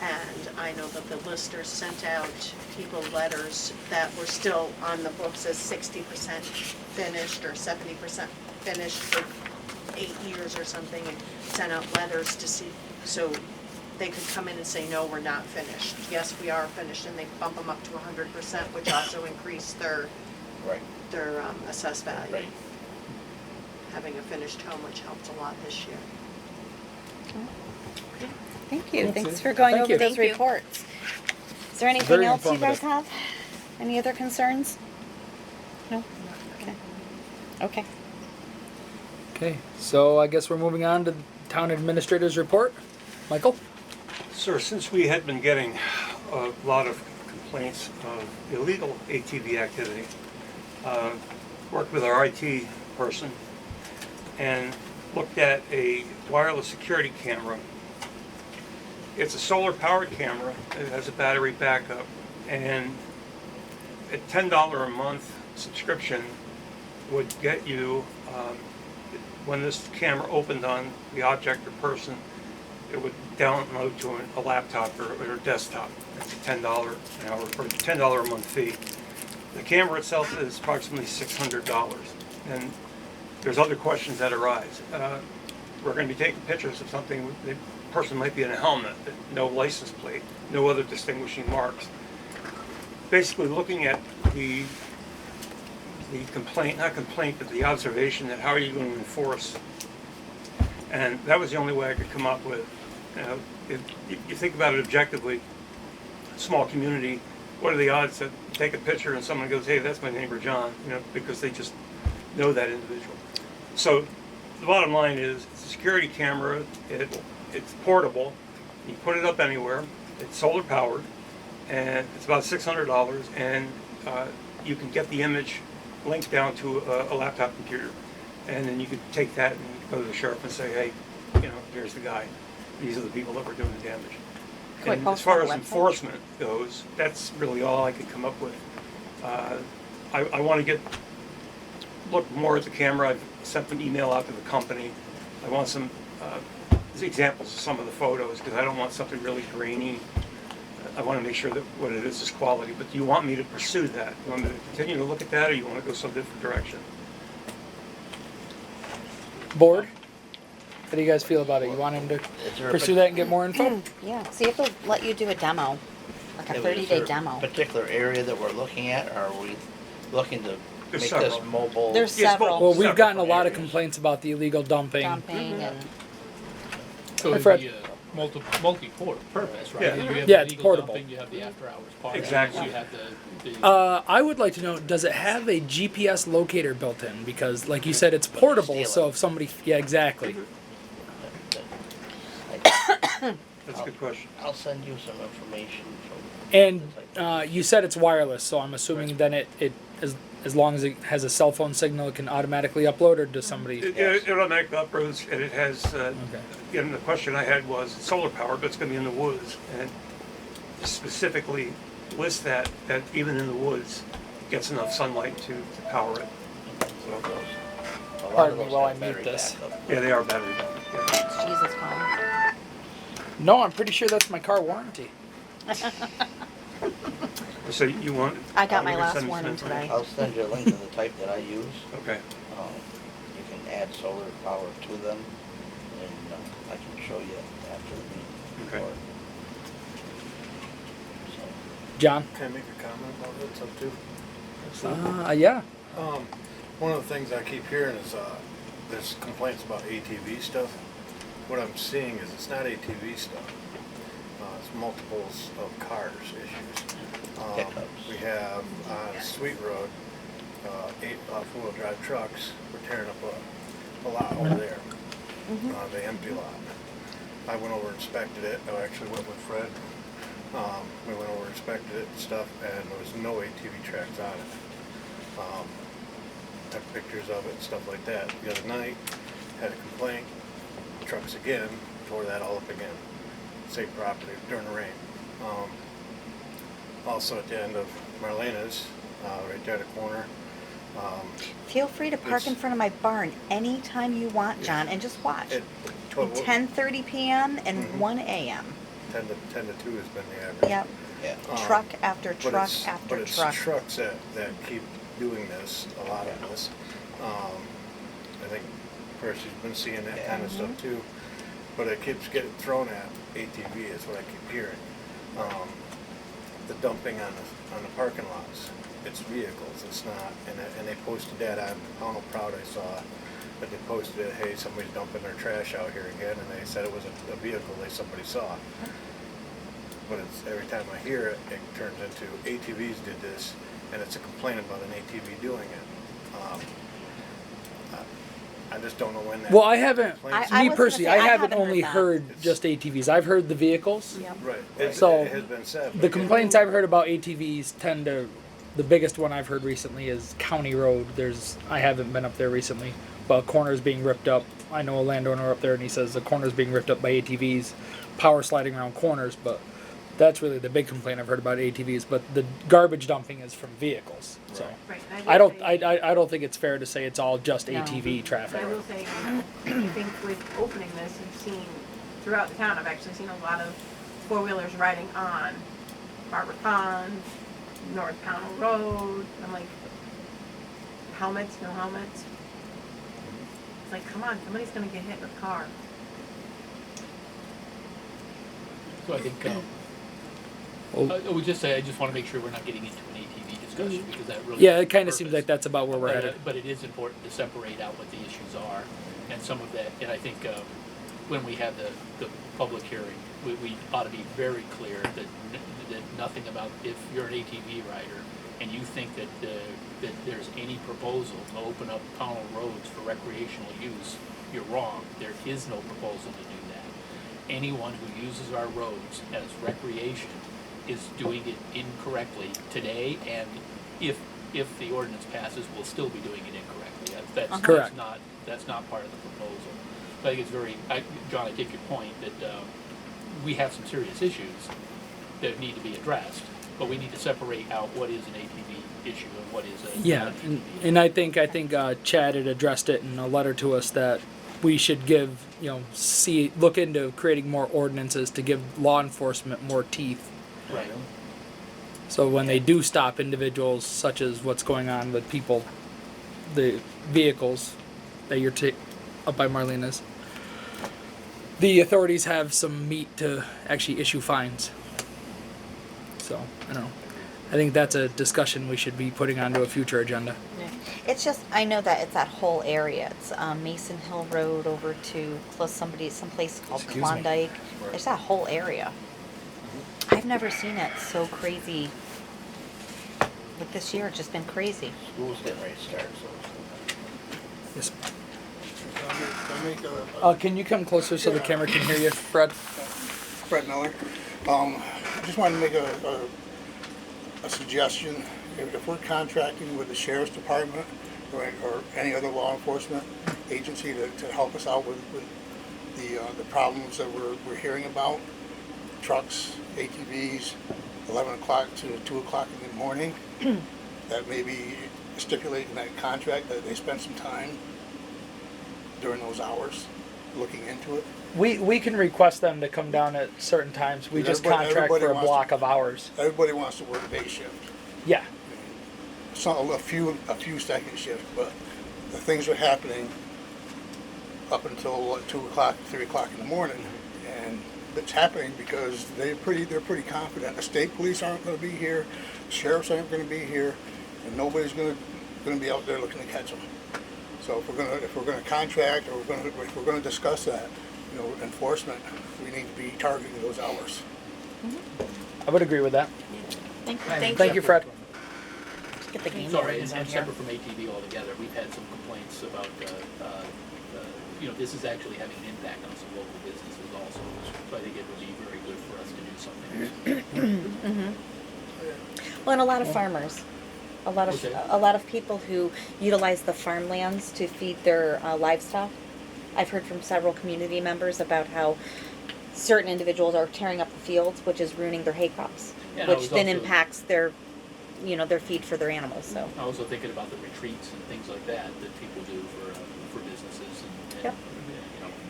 and I know that the listers sent out people letters that were still on the books as 60% finished or 70% finished for 8 years or something, and sent out letters to see, so they could come in and say, no, we're not finished. Yes, we are finished, and they bump them up to 100%, which also increased their Right. assessed value. Right. Having a finished home, which helped a lot this year. Thank you. That's Thanks it. for going Thank over you. those Thank you. reports. Is there anything Very else you guys informative. have? Any other concerns? No? Okay. Okay. Okay, so I guess we're moving on to the town administrator's report. Michael? Sir, since we had been getting a lot of complaints of illegal ATV activity, worked with our IT person and looked at a wireless security camera. It's a solar powered camera, it has a battery backup, and a $10 a month subscription would get you, when this camera opened on the object or person, it would download to a laptop or a desktop. It's a $10 an hour or $10 a month fee. The camera itself is approximately $600, and there's other questions that arise. We're going to be taking pictures of something. The person might be in a helmet, no license plate, no other distinguishing marks. Basically, looking at the complaint, not complaint, but the observation that how are you going to enforce? And that was the only way I could come up with. You know, if you think about it objectively, small community, what are the odds that you take a picture and someone goes, hey, that's my neighbor John, you know, because they just know that individual. So the bottom line is, it's a security camera, it's portable, you put it up anywhere, it's solar powered, and it's about $600, and you can get the image linked down to a laptop computer. And then you could take that and go to the sheriff and say, hey, you know, here's the guy. These are the people that were doing the damage. Could we And post as far on as the website? enforcement goes, that's really all I could come up with. I want to look more at the camera. I've sent an email out to the company. I want some examples of some of the photos because I don't want something really grainy. I want to make sure that what it is quality. But do you want me to pursue that? You want me to continue to look at that, or you want to go some different direction? Board? How do you guys feel about it? You want him to Is there a pursue that and get more info? Yeah, see if they'll let you do a demo, like a Yeah, but is 30-day there a demo. particular area that we're looking at, or are we looking to There's make several. this mobile? There's Yes, several Well, we've Separate gotten a lot of areas. complaints about the illegal dumping. dumping and, So it'd Fred. be a multi-purpose, right? Yeah. You have Yeah, the it's legal portable. dumping, you have the after-hours party. Exactly. You have the I would like to know, does it have a GPS locator built in? Because, like you said, it's portable, steal so it. if somebody, yeah, exactly. That's a good question. I'll send you some information from. And you said it's wireless, so I'm assuming then it as long as it has a cell phone signal, it can automatically upload, or does somebody? It automatically uploads, and it has, Okay. again, the question I had was solar power, but it's gonna be in the woods, and it specifically lists that even in the woods, it gets enough sunlight to power it. A lot of Pardon me those while have I mute battery this. backup. Yeah, they are battery powered, yeah. it's Jesus calling. No, I'm pretty sure that's my car warranty. So you want? I got my you can last send me some warning today. information? I'll send you a link to the type that I use. Okay, You can add solar power to them, and I can show you after the meeting. Okay. So, John? Can I make a comment about it, too? Yeah. One of the things I keep hearing is, there's complaints about ATV stuff. What I'm seeing is it's not ATV stuff. It's multiples of cars issues. Pickups. We have on Sweet Road, 8 four-wheel drive trucks. We're tearing up a lot over there, the empty lot. I went over and inspected it. I actually went with Fred. We went over and inspected it and stuff, and there was no ATV tracks on it. Took pictures of it and stuff like that. The other night, had a complaint. Trucks again, tore that all up again. Same property during the rain. Also at the end of Marlena's, right there at the corner. Feel free to park in It's- front of my barn anytime you want, John, and just watch. It, From 10:30 p.m. and Mhm. 1 a.m. 10 to 2 has been the average. Yep, yeah. truck after But truck it's- after But it's truck. trucks that keep doing this, a lot of this. I think Percy's been seeing that kind of stuff too. But it keeps getting thrown at ATV is what I keep hearing. The dumping on the parking lots, it's vehicles, it's not, and they posted that on Pownal Proud, I saw that they posted it, hey, somebody's dumping their trash out here again, and they said it was a vehicle somebody saw. But it's, every time I hear it, it turns into ATVs did this, and it's a complaint about an ATV doing it. I just don't know when that. Well, I haven't. complaint's- I Me was gonna personally, say, I I haven't haven't only heard that. heard just ATVs. I've heard the vehicles. Yep. Right, So, it has been said. The but- complaints I've heard about ATVs tend to, the biggest one I've heard recently is County Road. I haven't been up there recently, but a corner's being ripped up. I know a landowner up there, and he says the corner's being ripped up by ATVs, power sliding around corners. But that's really the big complaint I've heard about ATVs. But the garbage dumping is from vehicles. So Right. I don't think it's fair to say it's all just No. ATV traffic. I will say, I think with opening this, you've seen throughout the town, I've actually seen a lot of four-wheelers riding on Barber Pond, North Pownal Road. I'm like, helmets, no helmets. It's like, come on, somebody's gonna get hit with a car. So I think, I would just say, I just wanna make sure we're not getting into an ATV discussion, because that really. Yeah, it is kind the of seems purpose. like that's about where we're headed. But it is important to separate out what the issues are, and some of that, and I think, when we have the public hearing, we ought to be very clear that nothing about, if you're an ATV rider and you think that there's any proposal to open up Pownal roads for recreational use, you're wrong. There is no proposal to do that. Anyone who uses our roads as recreation is doing it incorrectly today, and if the ordinance passes, we'll still be doing it incorrectly. Correct. That's not part of the proposal. So I think it's very, John, I take your point that we have some serious issues that need to be addressed, but we need to separate out what is an ATV issue and what is a Yeah, non-ATV and I think Chad had addressed it in a letter to us that we should give, look into creating more ordinances to give law enforcement more teeth. Right. So when they do stop individuals, such as what's going on with people, the vehicles that you're up by Marlena's, the authorities have some meat to actually issue fines. So, I don't know. I think that's a discussion we should be putting onto a future agenda. It's just, I know that it's that whole area. It's Mason Hill Road over to someplace called Excuse me. Klondike. It's that whole area. I've never seen it so crazy. Like this year, it's just been crazy. School's getting ready to start, so. Yes. Can I make Can you come closer so the camera can hear you, Fred? Fred Miller. I just wanted to make a suggestion. If we're contracting with the sheriff's department or any other law enforcement agency to help us out with the problems that we're hearing about, trucks, ATVs, 11 o'clock to 2 o'clock in the morning, that maybe stipulate in that contract that they spend some time during those hours looking into it. We can request them to come down at certain times. We just contract for a block of hours. Everybody wants to work day shift. Yeah. Some a few second shift, but the things are happening up until 2 o'clock, 3 o'clock in the morning, and it's happening because they're pretty confident. The state police aren't going to be here, sheriffs aren't going to be here, and nobody's going to be out there looking to catch them. So if we're going to contract, or if we're going to discuss that, enforcement, we need to be targeting those hours. I would agree with that. Thank you. Fred. Get the game Sorry, wardens and on here. separate from ATV altogether, we've had some complaints about, this is actually having an impact on some local businesses also. So I think it would be very good for us to do something. Well, and a lot of farmers, a lot of people who utilize the farmlands to feed their livestock. I've heard from several community members about how certain individuals are tearing up the fields, which is ruining their hay crops, Yeah, and I which was then also- impacts their feed for their animals. So. I'm also thinking about the retreats and things like that people do for businesses and Yep.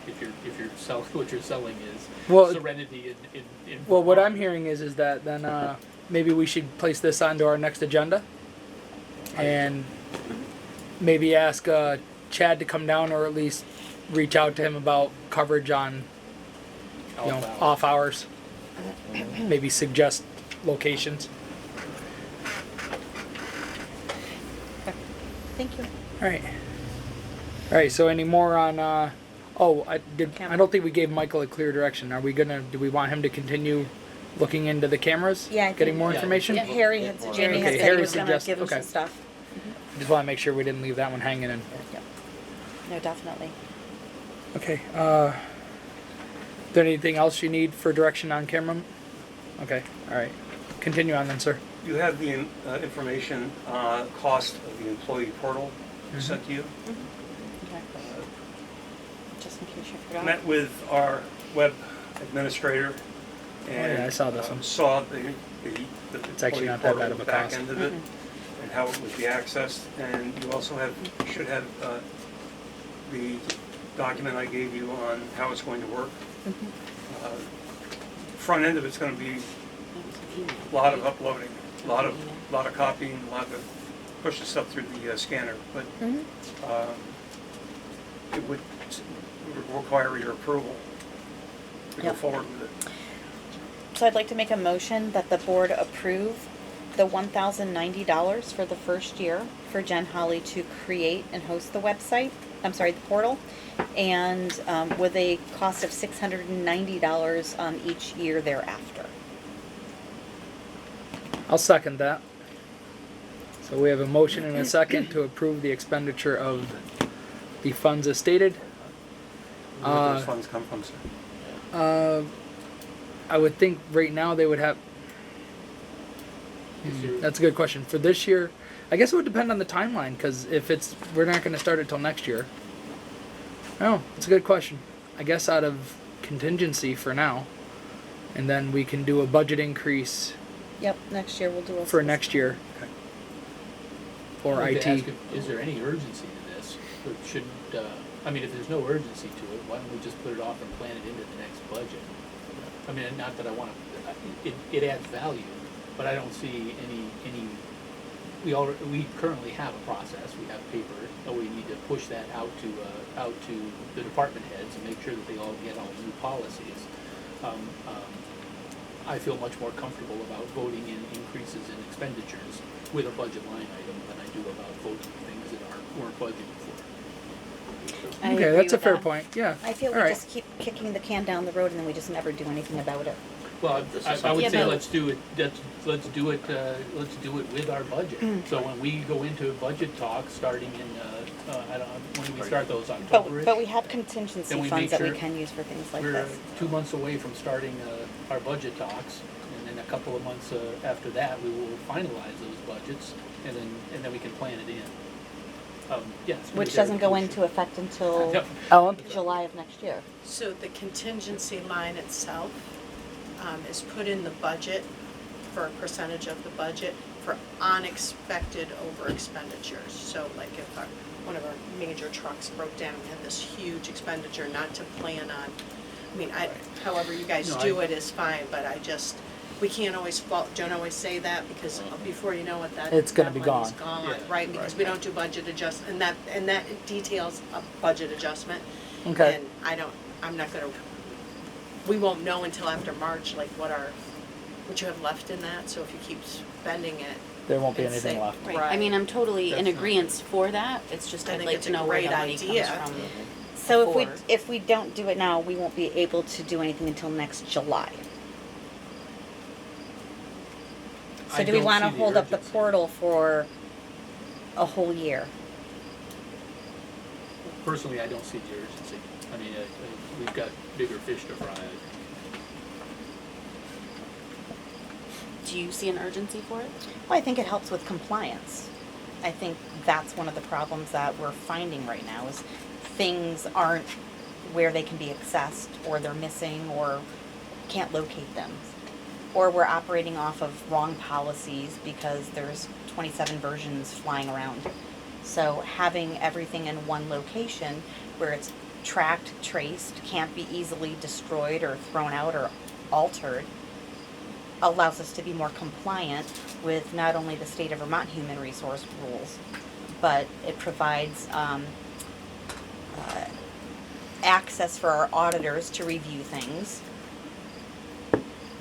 if you're selling, what you're selling is Well, serenity in Well, what I'm hearing is that then maybe we should place this onto our next agenda, and maybe ask Chad to come down, or at least reach out to him about coverage on off hours. Maybe suggest locations. Thank you. All right. So any more on? I don't think we gave Michael a clear direction. Are we gonna? Do we want him to continue looking into the cameras? Yeah, I think- Getting more Yeah. information. Yeah, Jamie had Okay, said he Harry was going to suggests- give him okay. some stuff. Just want to make sure we didn't leave that one hanging. In. Yep. No, definitely. Okay. Is there anything else you need for direction on camera? Okay. All right. Continue on then, sir. You have the information, cost of the employee portal sent to you. Okay. Just in case you forgot. Met with our web administrator and yeah, I saw this one. saw the It's actually employee not that bad portal, of a the back cost. end of it, and how it would be accessed. And you also should have the document I gave you on how it's going to work. Front end of it's going to be a lot of uploading, a lot of copying, a lot of push the stuff through the scanner, but it would require your approval to go Yep. forward with it. So I'd like to make a motion that the board approve the $1,090 for the first year for Jen Holly to create and host the website the portal, and with a cost of $690 each year thereafter. I'll second that. So we have a motion and a second to approve the expenditure of the funds as stated. Where do those funds come from, sir? I would think right now they would have. That's a good question. For this year, I guess it would depend on the timeline, because if we're not going to start it till next year. Oh, it's a good question. I guess out of contingency for now, and then we can do a budget increase Yep, next year we'll do a. for next year Okay. for I'd like to IT. ask is there any urgency to this? Or shouldn't, I mean, if there's no urgency to it, why don't we just put it off and plan it into the next budget? I mean, not that I wanna, it adds value, but I don't see any, we currently have a process, we have paper, and we need to push that out to the department heads and make sure that they all get all new policies. I feel much more comfortable about voting in increases in expenditures with a budget line item than I do about voting things that weren't budgeted for. I Okay, agree that's a with fair that. point. Yeah. I feel All we right. just keep kicking the can down the road and then we just never do anything about it. Well, This is I would something say else. let's do it with our budget. So when we go into budget talks, starting in, I don't know, when do we start those, October-ish? But we have contingency Then we funds make that we sure can use for things like We're this. 2 months away from starting our budget talks, and then a couple of months after that, we will finalize those budgets, and then we can plan it in. Yes. Which doesn't go into effect until Yep. Ellen? July of next year. So the contingency line itself is put in the budget for a percentage of the budget for unexpected over expenditures. So like if one of our major trucks broke down, we had this huge expenditure not to plan on. I mean, however you guys No, do it is fine, but we can't always, don't always say that because before you know it, It's gonna be money's gone. Yeah. right? Because we don't do budget adjustment, and that details a budget adjustment. Okay. And I'm not gonna, we won't know until after March, like what you have left in that, so if you keep spending it. There won't be and anything say- left. Right, I mean, I'm totally in That's not- agreement for that, it's just I I'd think like it's to a know where the great money idea. comes from. So before. if we don't do it now, we won't be able to do anything until next July. So I do we don't wanna see the hold up the urgency. portal for a whole year? Personally, I don't see the urgency. I mean, we've got bigger fish to fry. Do you see an urgency for it? Well, I think it helps with compliance. I think that's one of the problems that we're finding right now is things aren't where they can be accessed, or they're missing, or can't locate them. Or we're operating off of wrong policies because there's 27 versions flying around. So having everything in one location where it's tracked, traced, can't be easily destroyed or thrown out or altered allows us to be more compliant with not only the state of Vermont human resource rules, but it provides access for our auditors to review things.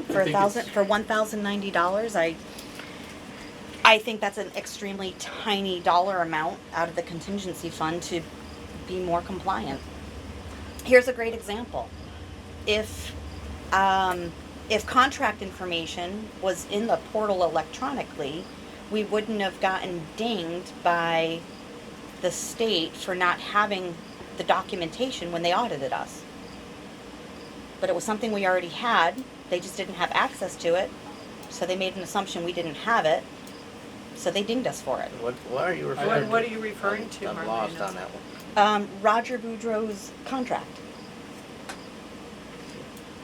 For I think it's- $1,090, I think that's an extremely tiny dollar amount out of the contingency fund to be more compliant. Here's a great example. If contract information was in the portal electronically, we wouldn't have gotten dinged by the state for not having the documentation when they audited us. But it was something we already had, they just didn't have access to it, so they made an assumption we didn't have it, so they dinged us for it. What are you referring to? What are you referring to, I'm Marlena? lost on that one. Roger Boudreau's contract.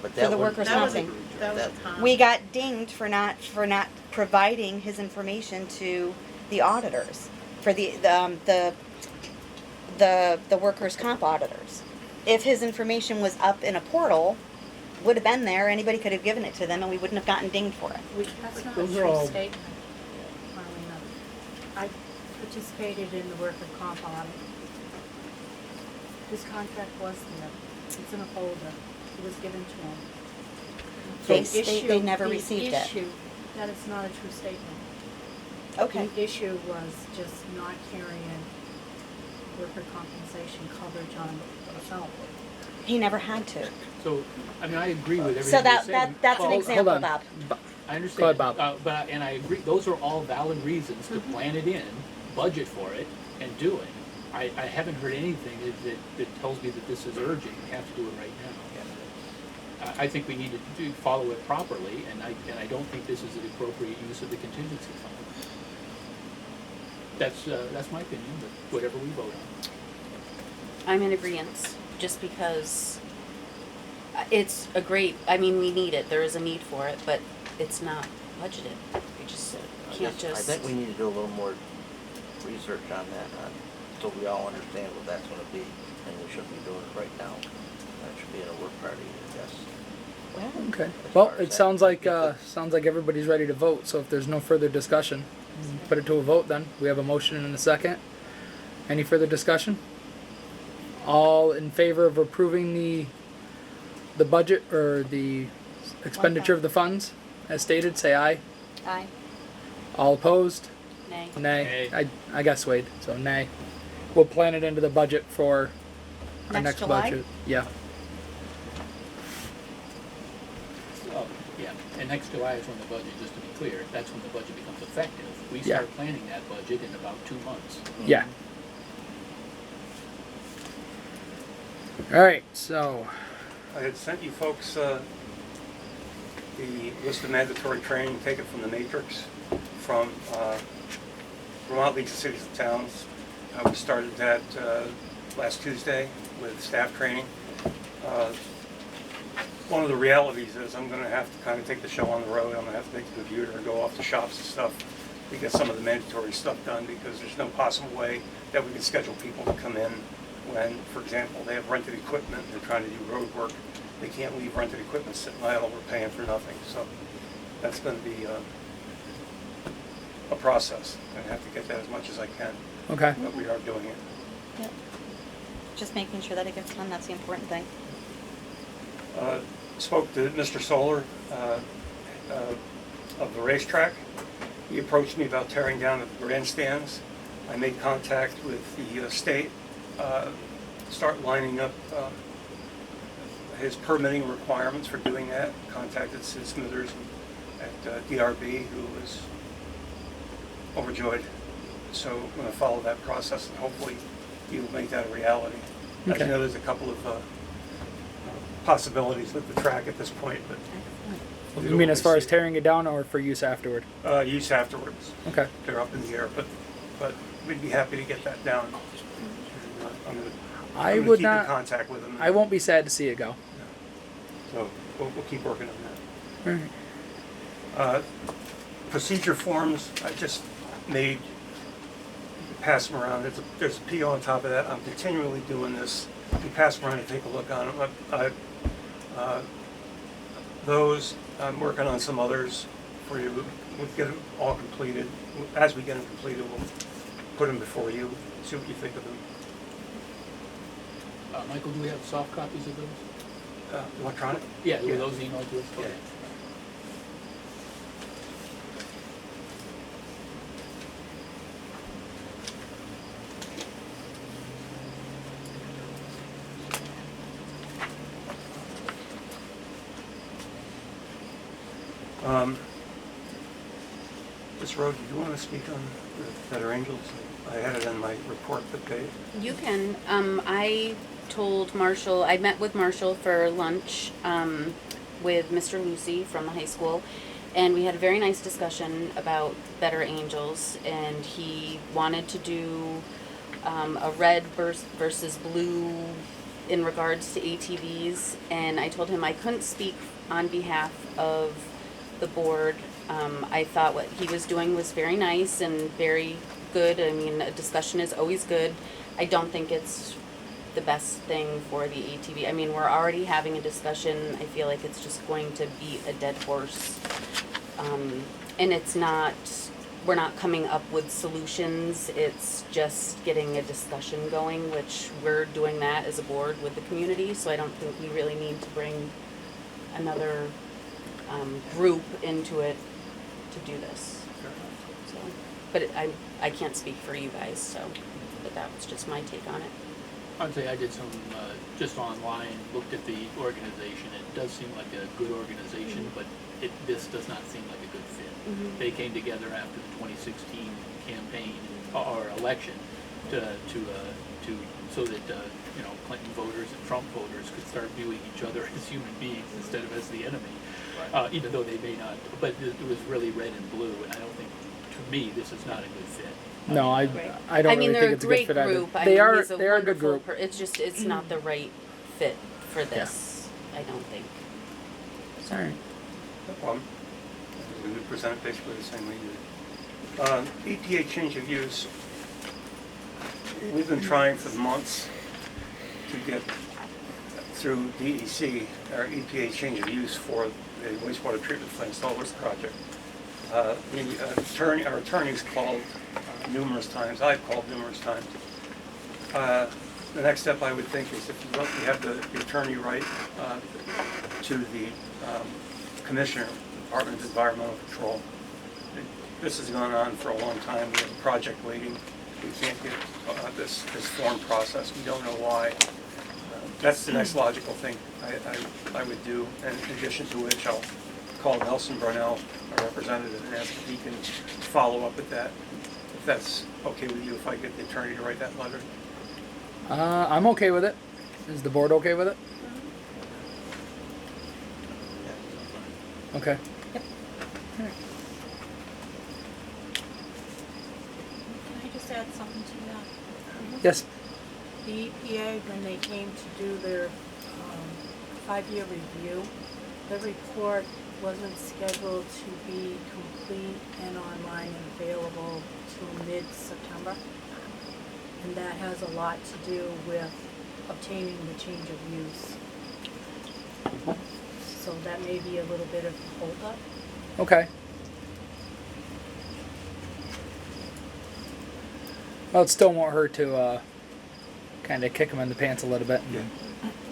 But For the that workers' That was a, comping. that was a That- con. We got dinged for not providing his information to the auditors, for the workers' comp auditors. If his information was up in a portal, would have been there, anybody could have given it to them and we wouldn't have gotten dinged for it. That's not Those a are all- true statement, Marlena. I participated in the workers' comp audit. His contract was there, it's in a folder, it was given to him. They The state they issue- never the received it. issue, that is not a true statement. Okay. The issue was just not carrying worker compensation coverage on Pownal. He never had to. So, I mean, I agree with everything So you're saying. that's an Well, example, on. Bob. I understand. Go ahead, Bob. And I agree, those are all valid reasons to plan it in, budget for it, and do it. I haven't heard anything that tells me that this is urgent, we have to do it right now. I think we need to follow it properly, and I don't think this is an appropriate use of the contingency fund. That's my opinion, but whatever we vote on. I'm in agreement, just because it's a great, I mean, we need it, there is a need for it, but it's not budgeted. We just can't I just. think we need to do a little more research on that, so we all understand what that's gonna be, and we shouldn't be doing it right now. That should be in a work party, I guess. Okay. As Well, far as it that- sounds like everybody's ready to vote. So if there's no further discussion, put it to a vote. Then we have a motion and a second. Any further discussion? All in favor of approving the budget or the expenditure of the funds as stated, say aye. Aye. All opposed? Nay. Nay. I got swayed, so nay. We'll plan it into the budget for our Next next July? budget. Yeah. Oh, yeah, and next July is when the budget, just to be clear, that's when the budget becomes effective. We Yeah. start planning that budget in about 2 months. Yeah. All right. So I had sent you folks the list of mandatory training taken from the Matrix from Vermont League of Cities and Towns. We started that last Tuesday with staff training. One of the realities is I'm going to have to kind of take the show on the road. I'm going to have to take the computer and go off to shops and stuff to get some of the mandatory stuff done, because there's no possible way that we can schedule people to come in when, for example, they have rented equipment, they're trying to do road work. They can't leave rented equipment sitting idle, we're paying for nothing. So that's going to be a process. I have to get that as much as I can, okay. but we are doing it. Yep. Just making sure that it gets done, that's the important thing. Spoke to Mr. Solar of the racetrack. He approached me about tearing down the grandstands. I made contact with the state, start lining up his permitting requirements for doing that. Contacted Sid Smithers at DRB, who was overjoyed. So I'm going to follow that process, and hopefully he will make that a reality. As Okay. you know, there's a couple of possibilities with the track at this point, but You mean as far as tearing it down or for use afterward? use afterwards. Okay. They're up in the air, but we'd be happy to get that down. I'm gonna I keep would in not. contact with them. I won't be sad to see it go. So we'll keep working on that. All right. Procedure forms, I just made, pass them around. There's a PO on top of that. I'm continually doing this. You pass them around and take a look on them. Those, I'm working on some others for you. We'll get them all completed. As we get them completed, we'll put them before you, see what you think of them. Michael, do we have soft copies of those? Electronic? Yeah, were those emailed to us? Yeah. Ms. Rowe, do you want to speak on the Better Angels? I had it in my report that they... You can. I told Marshall, I met with Marshall for lunch with Mr. Lucy from the high school, and we had a very nice discussion about Better Angels, and he wanted to do a red versus blue in regards to ATVs, and I told him I couldn't speak on behalf of the board. I thought what he was doing was very nice and very good. I mean, a discussion is always good. I don't think it's the best thing for the ATV. I mean, we're already having a discussion. I feel like it's just going to beat a dead horse. And it's not, we're not coming up with solutions. It's just getting a discussion going, which we're doing that as a board with the community. So I don't think we really need to bring another group into it to do this. So, but I can't speak for you guys, so. but that was just my take on it. I'd say I did some, just online, looked at the organization. It does seem like a good organization, but this does not seem like a good fit. They came together after the 2016 campaign or election so that Clinton voters and Trump voters could start viewing each other as human beings instead of as the enemy. Even though they may not, but it was really red and blue, and I don't think, to me, this is not a good fit. No, I don't I mean, really they're think a it's a good great fit either. group. I They mean, are he's a they are a good wonderful group. it's just, it's not the right fit for this, I don't think. All right. No problem. We would present it basically the same way you did. EPA change of use. We've been trying for months to get through DEC, our EPA change of use for the wastewater treatment plant installers project. Our attorney's called numerous times. I've called numerous times. The next step I would think is if you have the attorney write to the commissioner, Department of Environmental Control. This has gone on for a long time. We have a project waiting. We can't get this form process. We don't know why. That's the next logical thing I would do. And in addition to which, I'll call Nelson Brunell, our representative, and ask if he can follow up with that. If that's okay with you, if I get the attorney to write that letter. I'm okay with it. Is the board okay with it? Okay. Can I just add something to that? Yes. The EPA, when they came to do their 5-year review, the report wasn't scheduled to be complete and online and available till mid-September. And that has a lot to do with obtaining the change of use. So that may be a little bit of a holdup. Okay. Well, it still won't hurt to kind of kick them in the pants a little bit.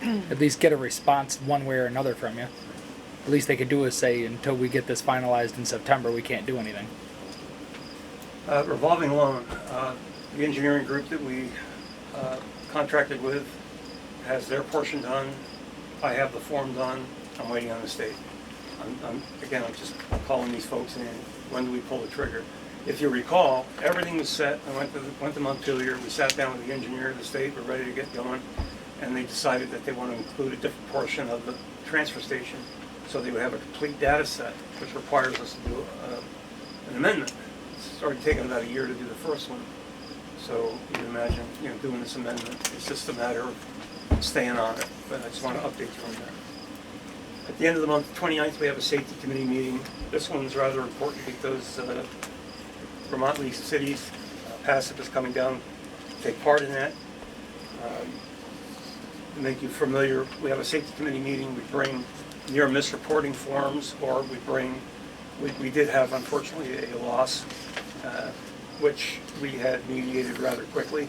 And at least get a response one way or another from you. At least they could do is say, until we get this finalized in September, we can't do anything. Revolving loan. The engineering group that we contracted with has their portion done. I have the form done. I'm waiting on the state. I'm just calling these folks in. When do we pull the trigger? If you recall, everything was set. I went to Montpelier. We sat down with the engineer of the state. We're ready to get going. And they decided that they want to include a different portion of the transfer station so they would have a complete data set, which requires us to do an amendment. It's already taken about a year to do the first one. So you can imagine, doing this amendment. It's just a matter of staying on it. But I just want to update you on that. At the end of the month, 29th, we have a safety committee meeting. This one's rather important because Vermont League Cities, PASIP is coming down to take part in that. To make you familiar, we have a safety committee meeting. We bring near misreporting forms, or we did have, unfortunately, a loss, which we had mediated rather quickly.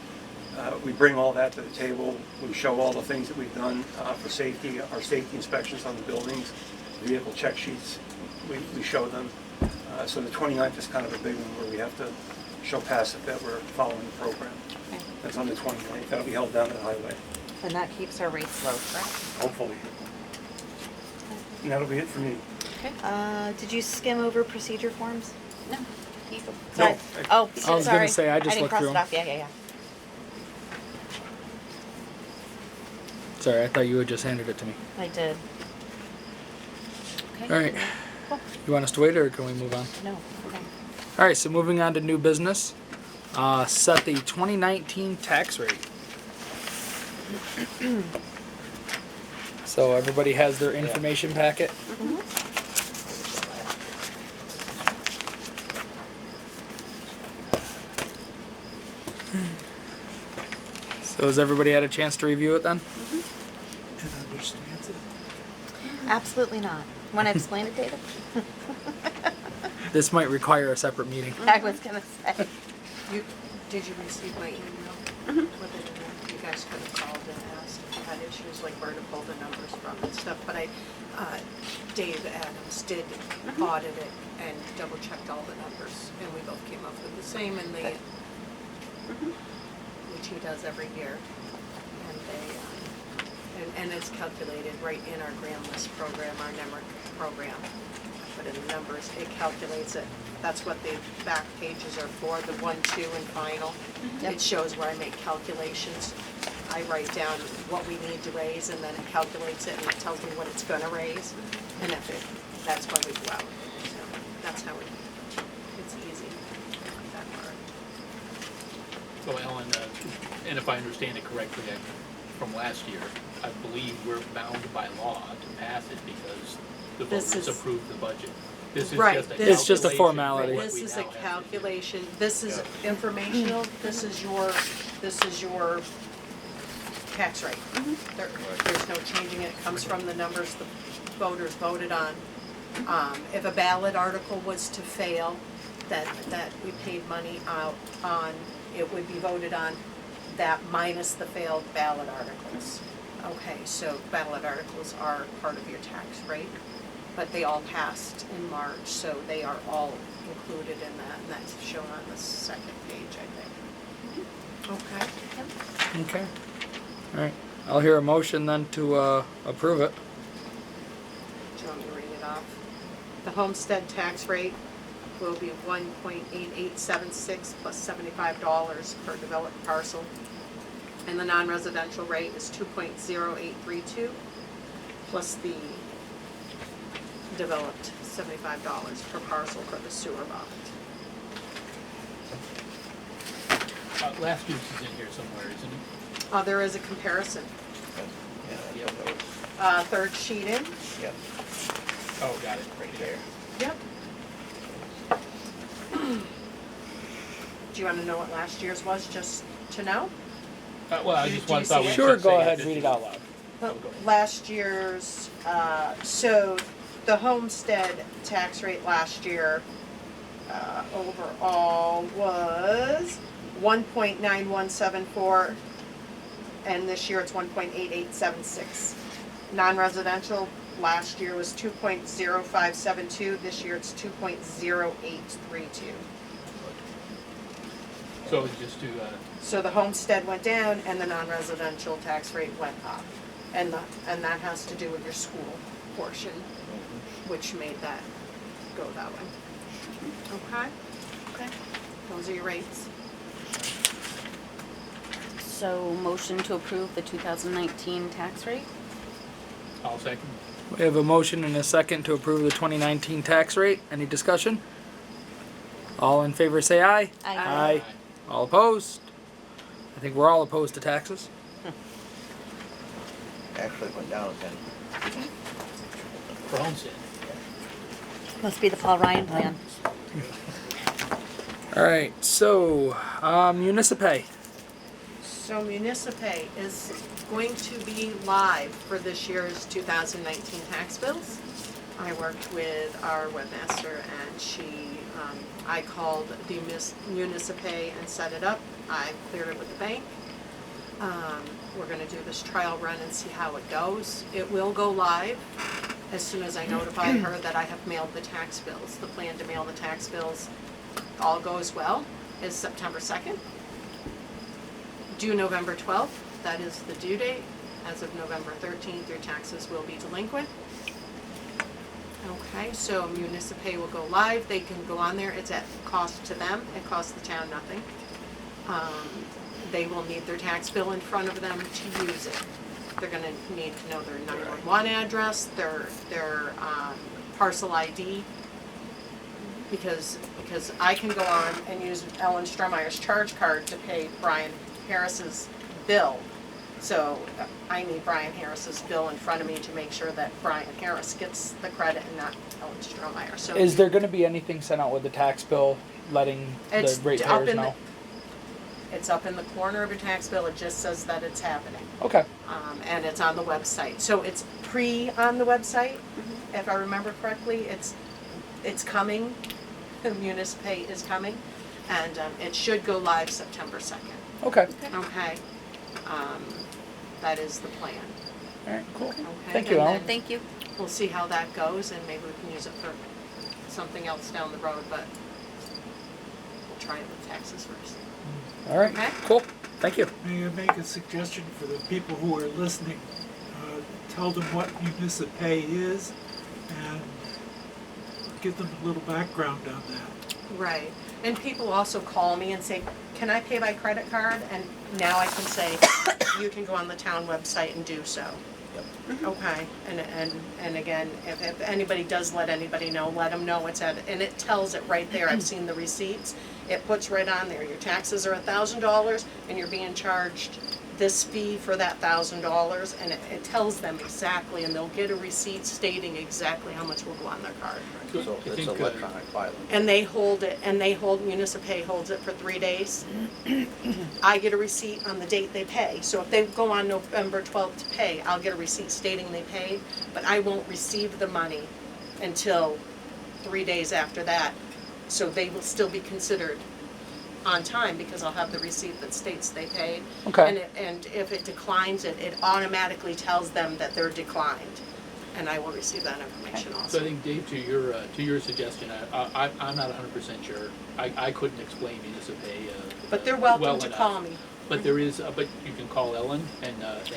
We bring all that to the table. We show all the things that we've done for safety, our safety inspections on the buildings, vehicle check sheets, we show them. So the 29th is kind of a big one where we have to show PASIP that we're following the program. Okay. That's on the 29th. That'll be held down at the highway, And that keeps our rates low, correct? hopefully. And that'll be it for me. Okay. Did you skim over procedure forms? No, keep them. Sorry. Oh, I was sorry. gonna say, I just didn't looked cross through it them. off. Yeah. Sorry, I thought you had just handed it to me. I did. All right. Cool. You want us to wait, or can we move on? No. Okay. All right, so moving on to new business. Set the 2019 tax rate. So everybody has their information packet. So has everybody had a chance to review it then? And understands it. Absolutely not. Want to explain it, David? This might require a separate meeting. I was gonna say. Did you receive my email? With it in there? You guys could have called and asked if you had issues, like where to pull the numbers from and stuff, but Dave Adams did audit it and double checked all the numbers, and we both came up with the same, and they, which he does every year. And and it's calculated right in our grand list program, our NEMRIC program. I put in the numbers, it calculates it. That's what the back pages are for, the 1, 2, and final. It shows where I make calculations. I write down what we need to raise, and then it calculates it, and it tells me what it's gonna raise. And that's why we go out. So that's how it's easy, that part. So Ellen, and if I understand it correctly, from last year, I believe we're bound by law to pass it because the This voters is- approved the budget. This is Right, just a this- It's just a calculation formality. for what This we is now a have to do. calculation, this is informational, this is your tax rate. There's no changing it, comes from the numbers the voters voted on. If a ballot article was to fail, that we paid money out on, it would be voted on that minus the failed ballot articles. Okay, so ballot articles are part of your tax rate, but they all passed in March, so they are all included in that, and that's shown on the second page, I think. Okay. Okay. All right. I'll hear a motion then to approve it. Do you want me to read it off? The homestead tax rate will be 1.8876 plus $75 per developed parcel. And the non-residential rate is 2.0832 plus the developed $75 per parcel for the sewer bond. Last year's is in here somewhere, isn't it? There is a comparison. Yeah, that's what it was. Third sheet in. Yep, Oh, got it, right right there. there. Yep. Do you want to know what last year's was, just to know? Well, I Do just you want, see thought we it? should Sure, say go ahead, this read is- it out loud. Oh, go ahead. Last year's, so the homestead tax rate last year, overall was 1.9174, and this year it's 1.8876. Non-residential last year was 2.0572, this year it's 2.0832. So it's just to, So the homestead went down and the non-residential tax rate went up. And that has to do with your school portion, which made that go that way. Okay? Okay. Those are your rates. So motion to approve the 2019 tax rate? I'll second. We have a motion and a second to approve the 2019 tax rate. Any discussion? All in favor say aye. Aye. All opposed? I think we're all opposed to taxes. Actually went down again. For homestead. Must be the Paul Ryan plan. All right, so Municipay. So Municipay is going to be live for this year's 2019 tax bills. I worked with our webmaster and I called the Municipay and set it up. I cleared it with the bank. We're gonna do this trial run and see how it goes. It will go live as soon as I notify her that I have mailed the tax bills. The plan to mail the tax bills, all goes well, is September 2nd. Due November 12th, that is the due date. As of November 13th, your taxes will be delinquent. Okay, so Municipay will go live, they can go on there, it's at cost to them, it costs the town nothing. They will need their tax bill in front of them to use it. They're gonna need to know their 911 address, their parcel ID. Because I can go on and use Ellen Strohmeyer's charge card to pay Brian Harris's bill. So I need Brian Harris's bill in front of me to make sure that Brian Harris gets the credit and not Ellen Strohmeyer. So Is there going to be anything sent out with the tax bill letting It's the up ratepayers in know? it's up in the corner of your tax bill, it just says that it's happening. Okay. And it's on the website. So it's on the website, if I remember correctly, it's coming, the Municipay is coming, and it should go live September 2nd. Okay. Okay? That is the plan. All right. Cool. Okay? Thank you, And Ellen. then Thank you. we'll see how that goes, and maybe we can use it for something else down the road, but we'll try it with taxes first. All right, Okay. cool. Thank you. May I make a suggestion for the people who are listening? Tell them what municipay is and give them a little background on that. Right. And people also call me and say, can I pay by credit card? And now I can say, you can go on the town website and do so. Okay, and again, if anybody does let anybody know, let them know it's at, and it tells it right there, I've seen the receipts. It puts right on there, your taxes are $1,000 and you're being charged this fee for that $1,000, and it tells them exactly, and they'll get a receipt stating exactly how much will go on their card. So So I it's think, electronic filing. And they hold it, Municipay holds it for 3 days. I get a receipt on the date they pay. So if they go on November 12th to pay, I'll get a receipt stating they paid, but I won't receive the money until 3 days after that. So they will still be considered on time because I'll have the receipt that states they paid. Okay. And if it declines it, it automatically tells them that they're declined. And I will receive that information So I also. think, Dave, to your suggestion, I'm not 100% sure. I couldn't explain municipay. But they're welcome well to enough. call me. But there is, but you can call Ellen and I guess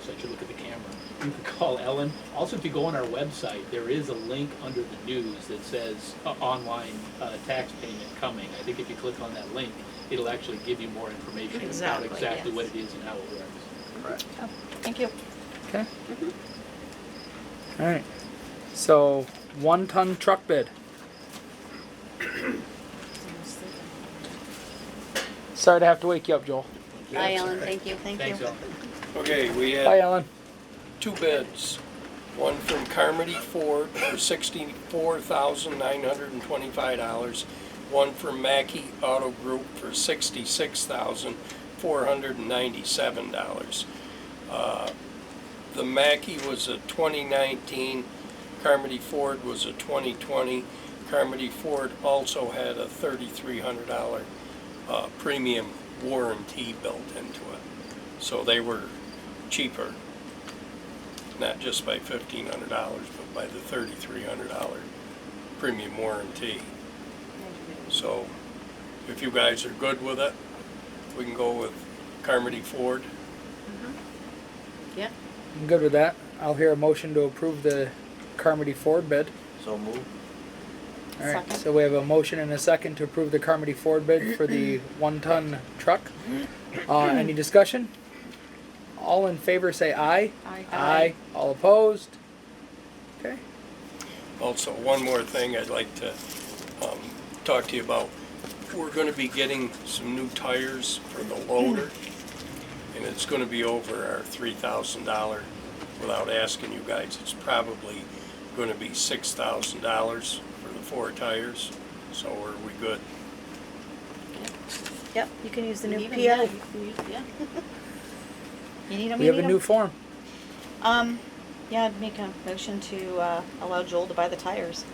I should look at the camera. You can call Ellen. Also, if you go on our website, there is a link under the news that says online tax payment coming. I think if you click on that link, it'll actually give you more information Exactly, about exactly yes. what it is and how it works. Correct. Oh, thank you. Okay. All right. So 1-ton truck bid. Sorry to have to wake you up, Joel. Bye, Ellen, thank you. Thank Thanks, you. Ellen. Okay, we Bye, had Ellen. 2 bids. One from Carmody Ford for $64,925. One from Mackey Auto Group for $66,497. The Mackey was a 2019, Carmody Ford was a 2020. Carmody Ford also had a $3,300 premium warranty built into it. So they were cheaper, not just by $1,500, but by the $3,300 premium warranty. So if you guys are good with it, we can go with Carmody Ford. Yep. I'm good with that. I'll hear a motion to approve the Carmody Ford bid. So move. All right. Second. So we have a motion and a second to approve the Carmody Ford bid for the 1-ton truck. Any discussion? All in favor say aye. Aye. Aye. All opposed? Okay. Also, one more thing I'd like to talk to you about. We're going to be getting some new tires for the loader, and it's going to be over our $3,000. Without asking you guys, it's probably going to be $6,000 for the 4 tires. So are we good? Yep, you can use the You new need 'em, PO. yeah, you can use- yeah. You need them, We you have need a new 'em. form. Yeah, I'd make a motion to allow Joel to buy the tires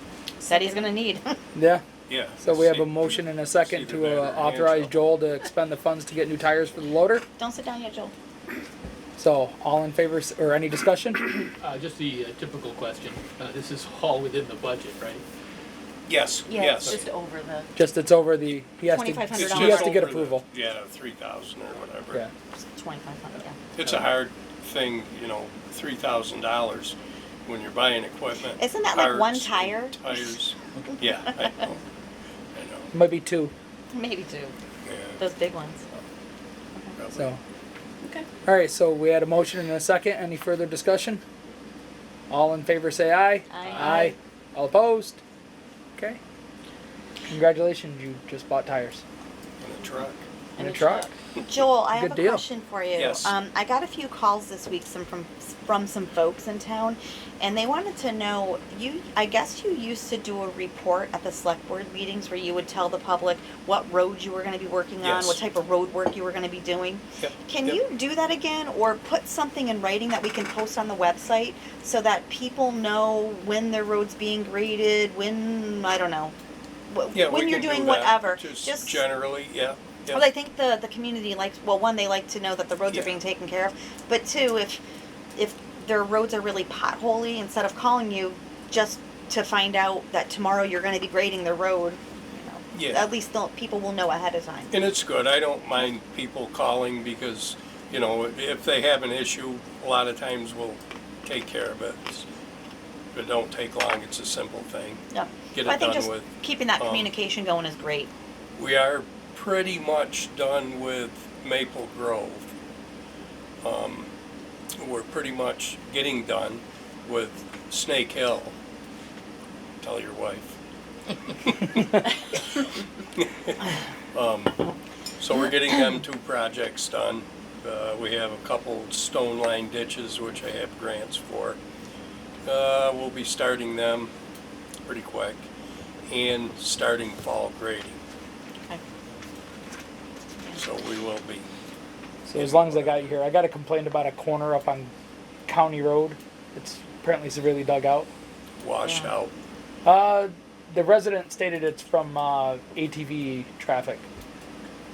that he's gonna need. Yeah. Yeah. So we have a save- motion and a second save to the battery authorize and Joel to expend the funds to get new tires for the loader. Don't sit down yet, Joel. So all in favor or any discussion? Just the typical question. This is all within the budget, right? Yes, Yeah, yes. it's just over the, Just it's over the he has to $2,500. It's he has just to get over the- approval. Yeah, 3,000 or whatever. Yeah. 2,500, yeah. It's a hard thing, $3,000 when you're buying equipment. Isn't that like one parts, tire? Tires. Yeah, I know. I know. Maybe 2. Maybe 2. Yeah, Those big ones. probably. So Okay. all right. So we had a motion and a second. Any further discussion? All in favor say aye. Aye. Aye. All opposed? Okay. Congratulations, you just bought tires In a truck. in a truck. Joel, I have Good a deal. question for you. Yes. I got a few calls this week from some folks in town, and they wanted to know, I guess you used to do a report at the select board meetings where you would tell the public what roads you were going to be working on, Yes. what type of road work you were going to be doing. Yep, Can yep. you do that again, or put something in writing that we can post on the website so that people know when their road's being graded, when, I don't know, Yeah, when we you're can do doing that. whatever. Just generally, yeah. Well, I think the community likes, well, one, they like to know that the roads Yeah. are being taken care of, but two, if their roads are really potholy, instead of calling you just to find out that tomorrow you're gonna be grading their road, Yeah. At least people will know ahead of time. And it's good. I don't mind people calling because, you know, if they have an issue, a lot of times we'll take care of it. It don't take long. It's a simple thing. Yeah. Get I it think done just with. keeping that communication going is great. We are pretty much done with Maple Grove. We're pretty much getting done with Snake Hill. Tell your wife. So we're getting them 2 projects done. We have a couple stone line ditches which I have grants for. We'll be starting them pretty quick and starting fall grading. Okay. So we will be. So as long as I got you here, I got a complaint about a corner up on County Road. It's apparently severely dug out. Washed out. The resident stated it's from ATV traffic.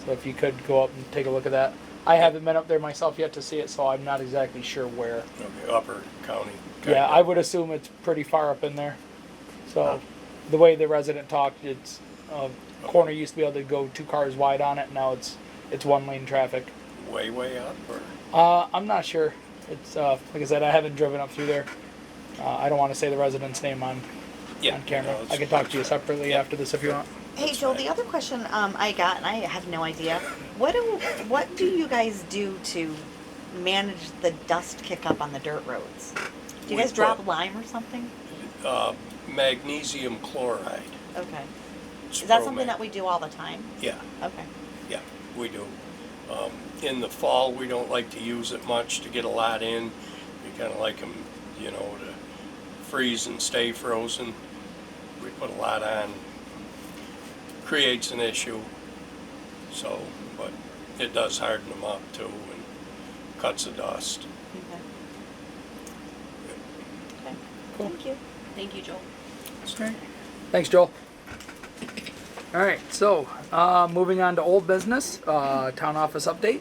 So if you could go up and take a look at that. I haven't been up there myself yet to see it, so I'm not exactly sure where. Okay, Upper County. Yeah, I would assume it's pretty far up in there. So the way the resident talked, it's corner used to be able to go 2 cars wide on it. Now it's 1 lane traffic. Way up, or? I'm not sure. It's like I said, I haven't driven up through there. I don't want to say the resident's name on camera. No, I can talk to you separately after this if you want. Hey Joel, the other question I got, and I have no idea, what do you guys do to manage the dust kick up on the dirt roads? Do you We guys drop put- lime or something? Magnesium chloride. Okay. It's Is that something Pro-Mag. that we do all the time? Yeah, Okay. yeah, we do. In the fall, we don't like to use it much to get a lot in. We kind of like them, you know, to freeze and stay frozen. We put a lot on. Creates an issue. So, but it does harden them up too and cuts the dust. Okay. Okay. Cool. Thank you. Thank you, Joel. Thanks, Joel. All right, so moving on to old business, town office update.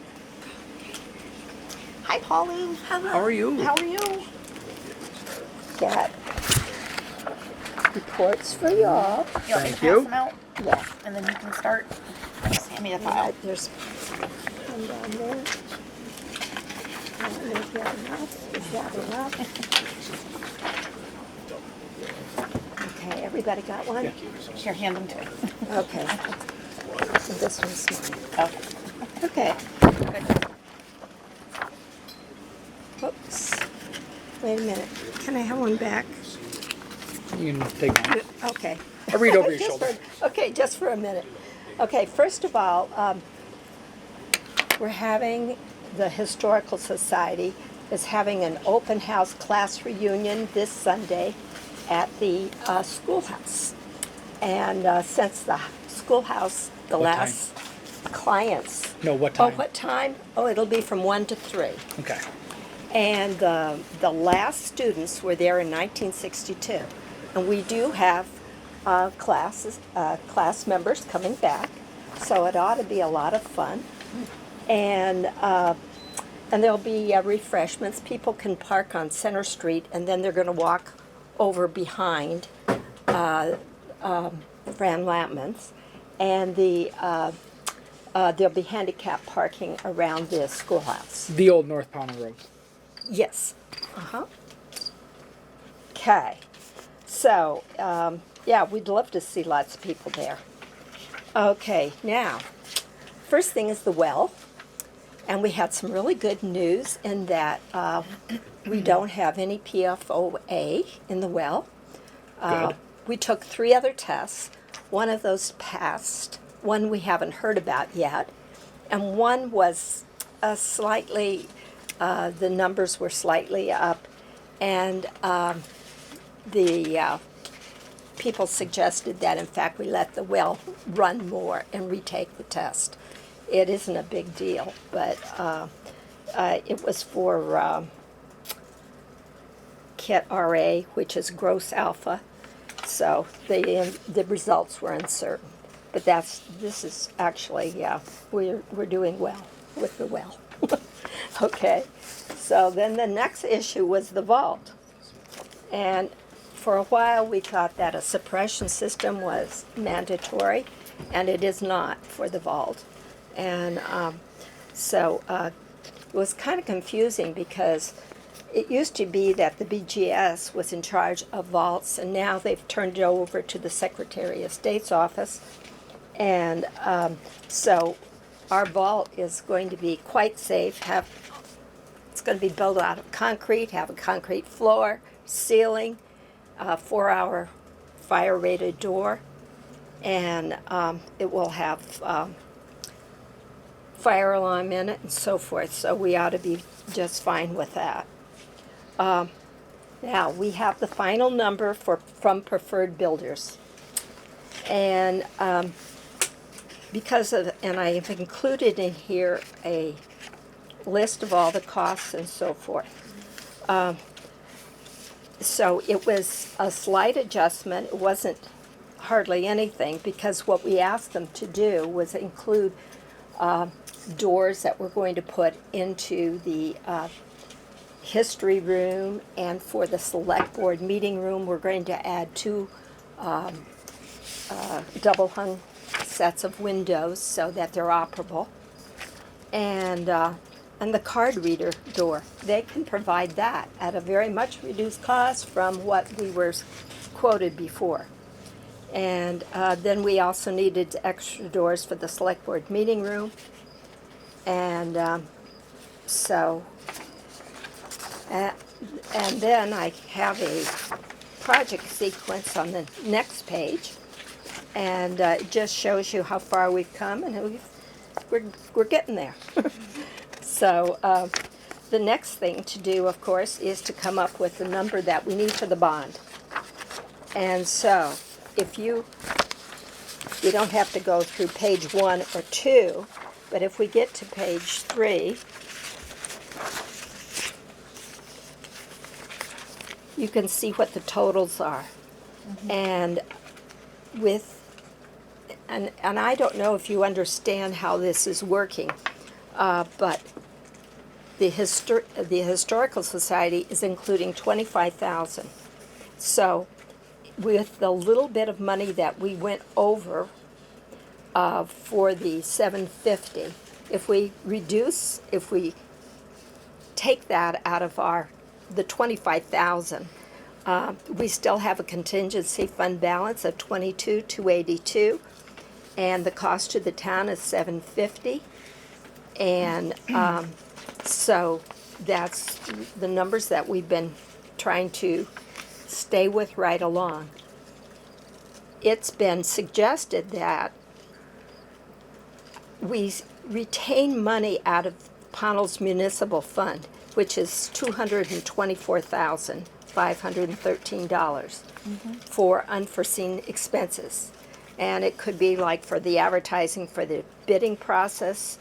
Hi, Pauline. Hello. How are you? How are you? Got reports for y'all. You want me to Thank pass you. them out? Yeah. And then you can start. Just hand me the file. There's one down there. Is that enough? Is that enough? Okay, everybody got one? Here, hand them to me. Okay. So this one's mine. Okay. Okay. Oops. Wait a minute. Can I have one back? You can take one. Okay. I'll read over your Just shoulder. Okay, just for a minute. Okay, first of all, we're having, the Historical Society is having an open house class reunion this Sunday at the schoolhouse. And since the schoolhouse, the What last clients. No, what Oh, time? what time? Oh, it'll be from 1 to 3. Okay. And the last students were there in 1962. And we do have class members coming back, so it ought to be a lot of fun. And there'll be refreshments. People can park on Center Street, and then they're going to walk over behind Fran Lampman's, and there'll be handicap parking around the schoolhouse. The old North Pownal Road. Yes. Uh-huh. Okay. So, yeah, we'd love to see lots of people there. Okay, now, first thing is the well. And we had some really good news in that we don't have any PFOA in the well. Good. We took 3 other tests. One of those passed. One we haven't heard about yet. And one was slightly, the numbers were slightly up. And the people suggested that, in fact, we let the well run more and retake the test. It isn't a big deal, but it was for KIT RA, which is gross alpha. So the results were uncertain. But this is actually, yeah, we're doing well with the well. Okay, so then the next issue was the vault. And for a while we thought that a suppression system was mandatory, and it is not for the vault. And so it was kind of confusing because it used to be that the BGS was in charge of vaults, and now they've turned it over to the Secretary of State's office. And so our vault is going to be quite safe. It's going to be built out of concrete, have a concrete floor, ceiling, 4-hour fire-rated door, and it will have fire alarm in it and so forth. So we ought to be just fine with that. Now we have the final number from Preferred Builders, and because of, and I have included in here a list of all the costs and so forth. So it was a slight adjustment. It wasn't hardly anything, because what we asked them to do was include doors that we're going to put into the history room, and for the select board meeting room we're going to add 2 double hung sets of windows so that they're operable, and the card reader door, they can provide that at a very much reduced cost from what we were quoted before. And then we also needed extra doors for the select board meeting room, and and then I have a project sequence on the next page, and it just shows you how far we've come, and we're getting there. So the next thing to do, of course, is to come up with the number that we need for the bond. And so if you don't have to go through page 1 or 2, but if we get to page 3, you can see what the totals are. And and I don't know if you understand how this is working, but the Historical Society is including $25,000. So with the little bit of money that we went over for the $750, if we take that out of the $25,000, we still have a contingency fund balance of $22,282, and the cost to the town is $750, and so that's the numbers that we've been trying to stay with right along. It's been suggested that we retain money out of Pownal's municipal fund, which is $224,513 for unforeseen expenses. And it could be like for the advertising for the bidding process,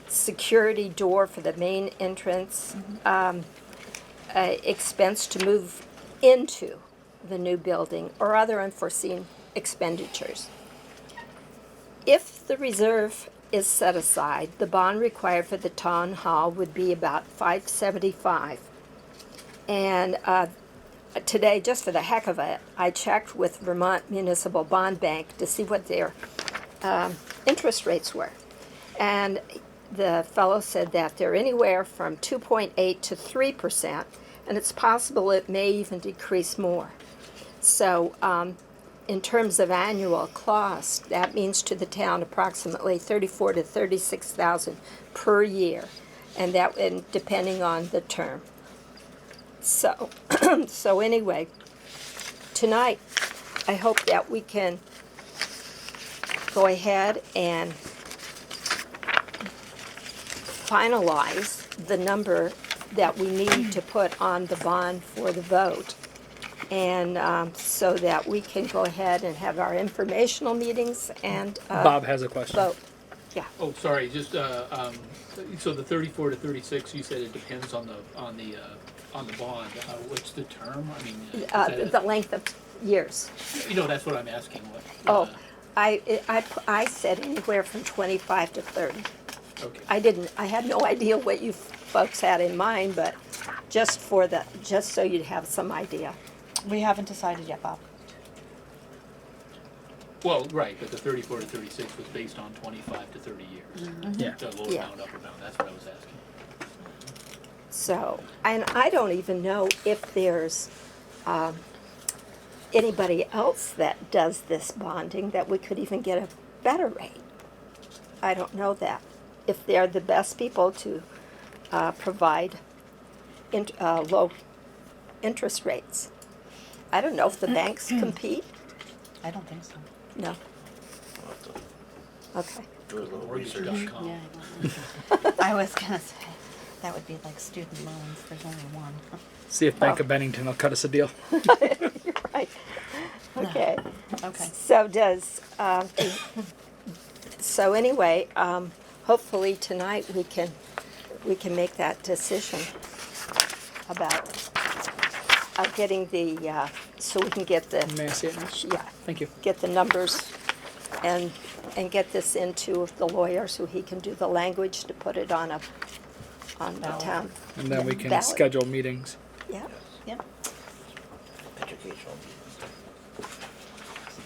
security door for the main entrance, expense to move into the new building, or other unforeseen expenditures. If the reserve is set aside, the bond required for the town hall would be about $575. And today, just for the heck of it, I checked with Vermont Municipal Bond Bank to see what their interest rates were. And the fellow said that they're anywhere from 2.8 to 3%, and it's possible it may even decrease more. So in terms of annual cost, that means to the town approximately $34,000 to $36,000 per year, and depending on the term. So, so anyway, tonight I hope that we can go ahead and finalize the number that we need to put on the bond for the vote, and so that we can go ahead and have our informational meetings and Bob has a question. vote. Oh, sorry, just, so the 34 to 36, you said it depends on the bond. What's the term? I mean, is that The length of years. that's what I'm asking. What? Oh, I said anywhere from 25 to 30. Okay. I had no idea what you folks had in mind, but just so you'd have some idea. We haven't decided yet, Bob. Well, right, but the 34 to 36 was based on 25 to 30 years. Yeah. The lower Yeah. bound, upper bound, that's what I was asking. So, and I don't even know if there's anybody else that does this bonding that we could even get a better rate. I don't know that. If they're the best people to provide low interest rates. I don't know if the banks compete. I don't think so. No. We'll have to Okay. do a little research. Mortgage.com. Yeah, I don't know. I was gonna say, that would be like student loans, there's only one. See if Bank of Bennington will cut us a deal. You're right. Okay. Okay. So does, so anyway, hopefully tonight we can make that decision about getting the, so we can get the, May I see it now? yeah, Thank you. get the numbers and get this into the lawyer so he can do the language to put it on the town. And then we can ballot. schedule meetings. Yeah. Yep. Educational.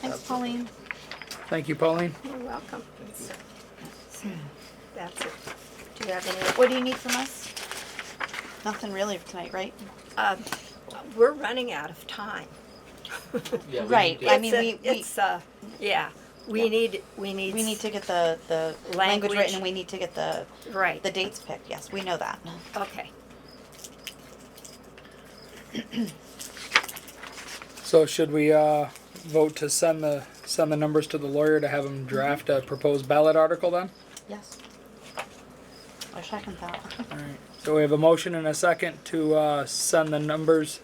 Thanks, Pauline. Thank you, Pauline. You're welcome. That's it. Do you have any? What do you need from us? Nothing really for tonight, right? We're running out of time. Yeah, we Right, need to- I mean, Yeah, we need. We need to get the language Language. written and we need to get the Right. dates picked, yes, we know that. Okay. So should we vote to send the numbers to the lawyer to have him draft a proposed ballot article then? Yes. I second that. All right. So we have a motion and a second to send the numbers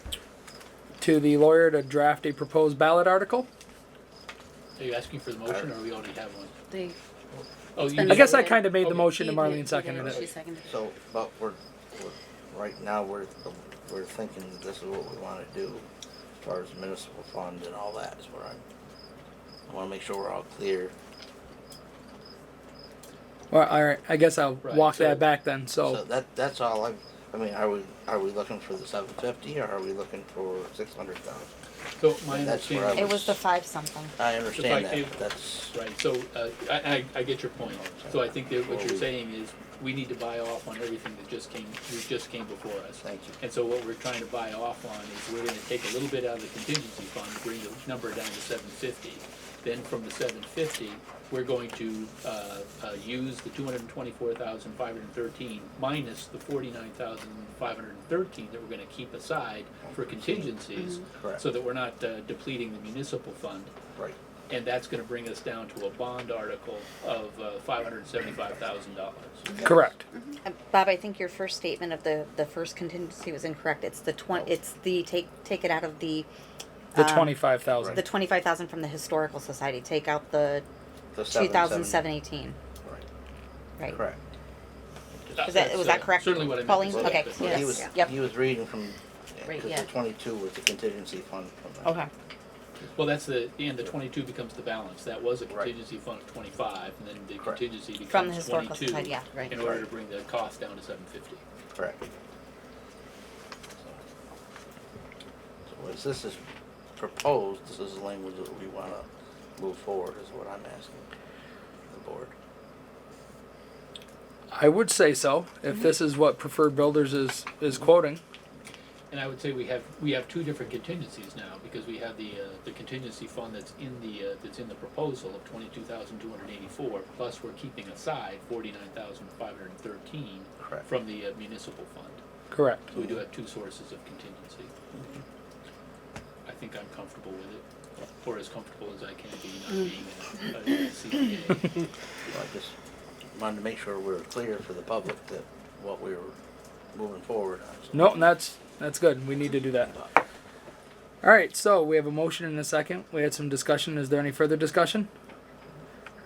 to the lawyer to draft a proposed ballot article. Are you asking for the motion, or we already have one? They, Oh, you I I did- guess I kind of made the Okay. motion and he did- Marlene he did. seconded She it. seconded it. So, but we're right now, we're thinking this is what we wanna do as far as municipal fund and all that is what I wanna make sure we're all clear. Well, all right. I guess I'll Right, walk so- that back then. So that's all I mean, are we looking for the 750 or are we looking for 600,000? So my That's where understanding. It was the 5-something. I understand If I- that, but that's, Right, so I get your point. So I think that what you're saying is we need to buy off on everything that just came before us. thank you. And so what we're trying to buy off on is we're gonna take a little bit out of the contingency fund, bring the number down to 750. Then from the 750, we're going to use the 224,513 minus the 49,513 that we're gonna keep aside for contingencies, Correct. so that we're not depleting the municipal fund. Right. And that's gonna bring us down to a bond article of $575,000. Correct. Bob, I think your first statement of the first contingency was incorrect. It's the take it out of the The 25,000. the 25,000 from the historical society. Take out the The 2007-18. Right. Right. Correct. Was that correct, Certainly what I meant. Pauline? to say, Okay, but- Well, he was, Yep. he was reading from, Right, because yeah. the 22 was the contingency fund from that. Okay. Well, that's the 22 becomes the balance. That was a Right. contingency fund of 25, and then the Correct. contingency becomes From the historical 22 society, yeah, right. in order Right. to bring the cost down to 750. Correct. So as this is proposed, this is the language that we wanna move forward, is what I'm asking the board. I would say so if this is what Preferred Builders is quoting. And I would say we have two different contingencies now, because we have the contingency fund that's in the proposal of 22,284, plus we're keeping aside 49,513 Correct. from the municipal fund. Correct. So we do have two sources of contingency. I think I'm comfortable with it, or as comfortable as I can be, not being a CPA. So I just wanted to make sure we're clear for the public that what we were moving forward on. So- No, and that's good. We need to do that. All right, so we have a motion and a second. We had some discussion. Is there any further discussion?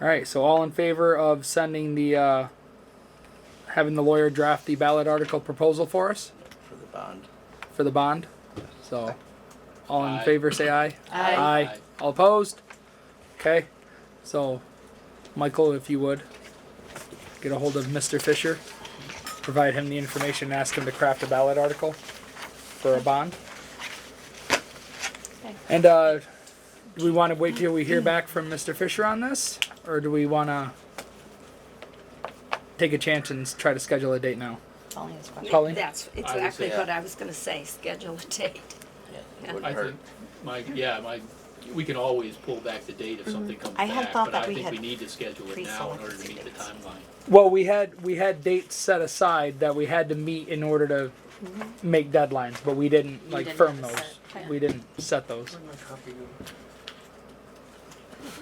All right, so all in favor of sending the having the lawyer draft the ballot article proposal for us For the bond. for the bond? So all in Aye. favor say aye. Aye. Aye. All opposed? Okay. So Michael, if you would get a hold of Mr. Fisher, provide him the information, ask him to craft a ballot article for a bond. Okay. And Do we want to wait till we hear back from Mr. Fisher on this, or do we want to take a chance and try to schedule a date now? Pauline has a question. Pauline? That's I would exactly say- what I was gonna say, schedule a date. Yeah, Yeah. it wouldn't I hurt. think we can always pull back the date if something comes I had back, thought but that I we think had we need to schedule it now in order to pre-selected meet the dates. timeline. Well, we had dates set aside that we had to meet in order to make deadlines, but we didn't You like didn't firm have to those. set, yeah. We didn't set those. Where's my copy go?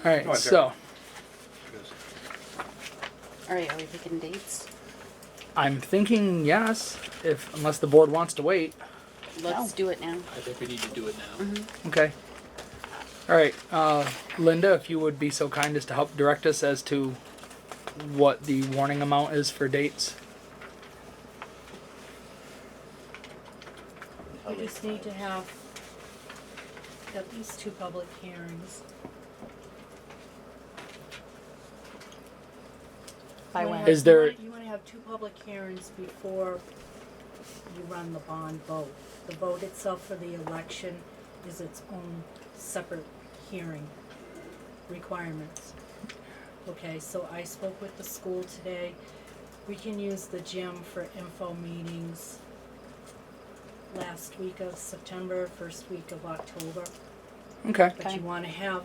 All right, Oh, I got so All right, are we picking dates? I'm thinking yes, if unless the board wants to wait. Let's do it now. I think we need to do it now. Okay. All right, Linda, if you would be so kind as to help direct us as to what the warning amount is for dates. We just need to have at least 2 public hearings. By You wanna when? have- Is there- You wanna have 2 public hearings before you run the bond vote. The vote itself for the election is its own separate hearing requirements. Okay, so I spoke with the school today. We can use the gym for info meetings last week of September, first week of October. Okay. But you wanna have,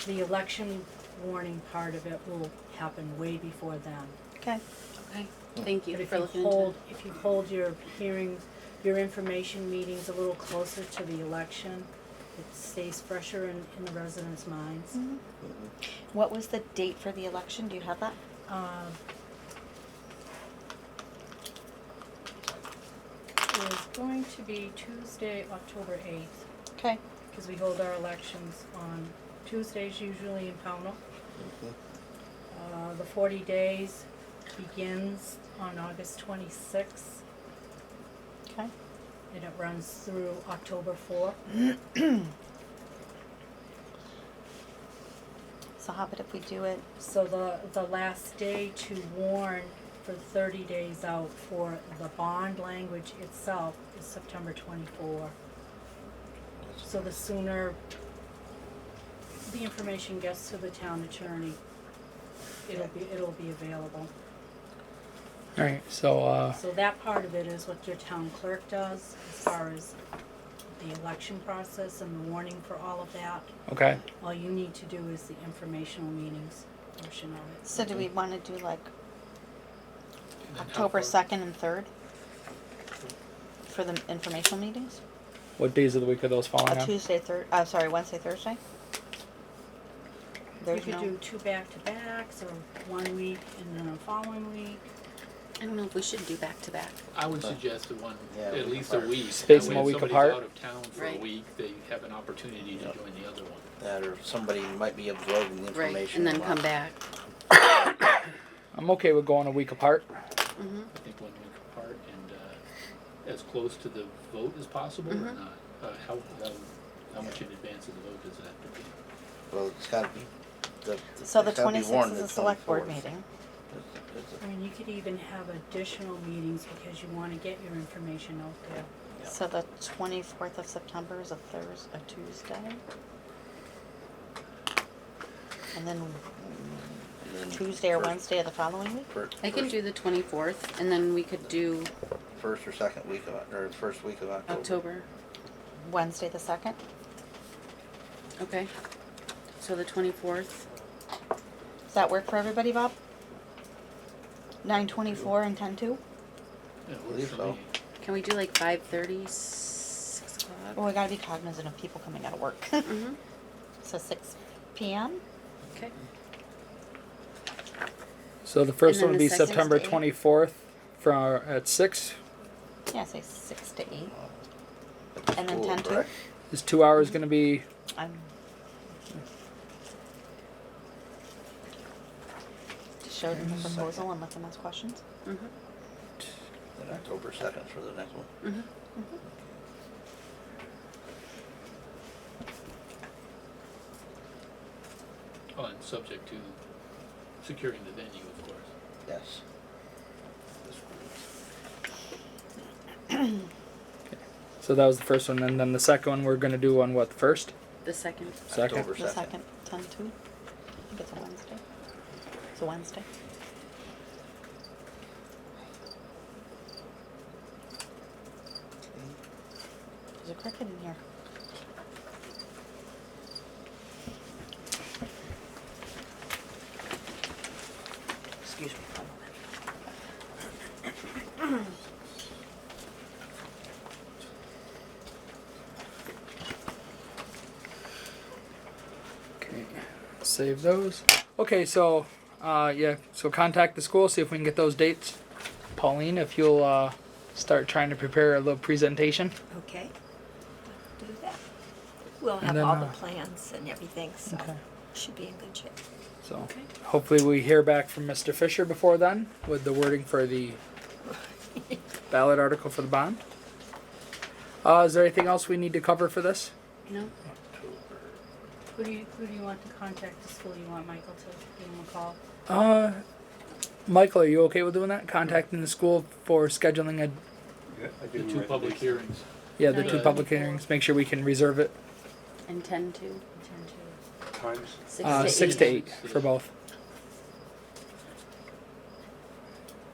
the election warning part of it will happen way before then. Okay. Okay. Thank you But if for you looking into hold, it. if you hold your hearings, your information meetings a little closer to the election, it stays fresher in the residents' minds. What was the date for the election? Do you have that? It is going to be Tuesday, October 8th, Okay. because we hold our elections on Tuesdays usually in Pownal. The 40 days begins on August 26th, Okay. and it runs through October 4th. So how about if we do it? So the last day to warn for 30 days out for the bond language itself is September 24. So the sooner the information gets to the town attorney, it'll be available. All right, so So that part of it is what your town clerk does as far as the election process and the warning for all of that. okay. All you need to do is the informational meetings portion of it. So do we want to do like And then how October far- 2nd and 3rd for the informational meetings? What days of the week are those falling A on? Tuesday, sorry, Wednesday, Thursday? You There's could no, do 2 back-to-backs or 1 week and then a following week. I don't know if we should do back to back. I would suggest one, Yeah, at week least a apart. week. Space That them a way week if apart. somebody's out of town for a Right. week, they have an opportunity to join the other one. That or somebody might be absorbing the Right, information. and then a come lot. back. I'm okay with going a week apart. Mm-hmm. I think 1 week apart and as close to the vote as possible or not? How much in advance of the vote does it have to be? Well, it's gotta be, so the it's gotta be 26th warned is the a select board 24th. meeting. It's I mean, you could even have additional meetings because you wanna get your information out there. Yeah. So the 24th of September is a Tuesday. And then and then Tuesday or first- Wednesday of the following week? I can do the 24th, and then we could do First or second week of, or first week of October. October. Wednesday the 2nd? Okay. So the 24th. Does that work for everybody, Bob? 9:24 and 10:02? Yeah, it works Believe for so. me. Can we do like 5:30, 6 o'clock? Well, we gotta be cognizant of people coming out of work. Mm-hmm. So 6 p.m.? Okay. So the first And one then would be the second- September 6 to 8. 24th at 6. Yeah, say 6 to 8. At the And then school, 10 to? correct? Is 2 hours going to be? Just show them the proposal and let them ask questions. Mm-hmm. Then October 2nd for the next one. Mm-hmm. Oh, and subject to securing the venue, of course. Yes. So that was the first one, and then the second one we're going to do on what, the first? The second. Second. October The 2nd. second, 10 to, I think it's a Wednesday. It's a Wednesday. There's a cricket in here. Excuse me for a moment. Okay, save those. Okay, so, yeah, so contact the school, see if we can get those dates. Pauline, if you'll, start trying to prepare a little presentation. Okay, do that. We'll And have then, all the uh, plans and everything, so Okay. should be in good shape. So, hopefully we hear back from Mr. Fisher before then with the wording for the ballot article for the bond. Is there anything else we need to cover for this? No? Who do you want to contact the school? You want Michael to give him a call? Michael, are you okay with doing that? Contacting the school for scheduling a, The two public hearings. yeah, the two Nice. public hearings, make sure we can reserve it. And 10 to? 10 to. Times. 6 to 8 for both.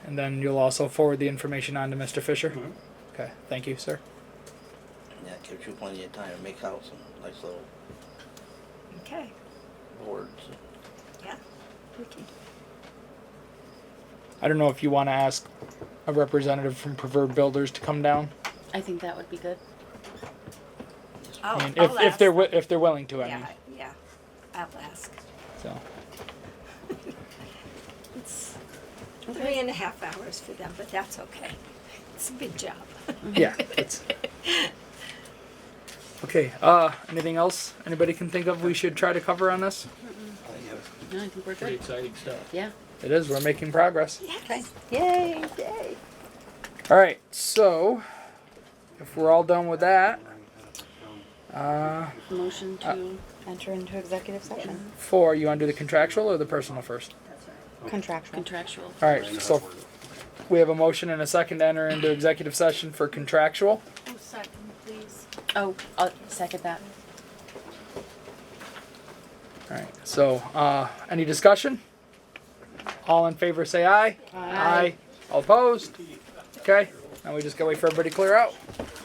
And then you'll also forward the information on to Mr. Fisher? Mhm. Okay, thank you, sir. Yeah, it gives you plenty of time to make out some nice little Okay, boards. yeah, we can. I don't know if you want to ask a representative from Preferred Builders to come down. I think that would be good. I'll, I mean, I'll if ask they're them. if they're willing to, I mean. Yeah, I'll ask. So It's 3.5 hours for them, but that's okay. It's a big job. yeah, it's okay. Anything else anybody can think of we should try to cover on this? No, I think we're Pretty good. exciting stuff. Yeah. It is. We're making progress. Okay, yay, yay. All right. So if we're all done with that, Motion to. Enter into executive session. for you want to do the contractual or the personal first? Contractual. Contractual. All right. So we have a motion and a second to enter into executive session for contractual. Oh, second, please. Oh, I'll second that. All right. So any discussion? All in favor, say aye. Aye. All opposed? Okay. Now we just gotta wait for everybody to clear out.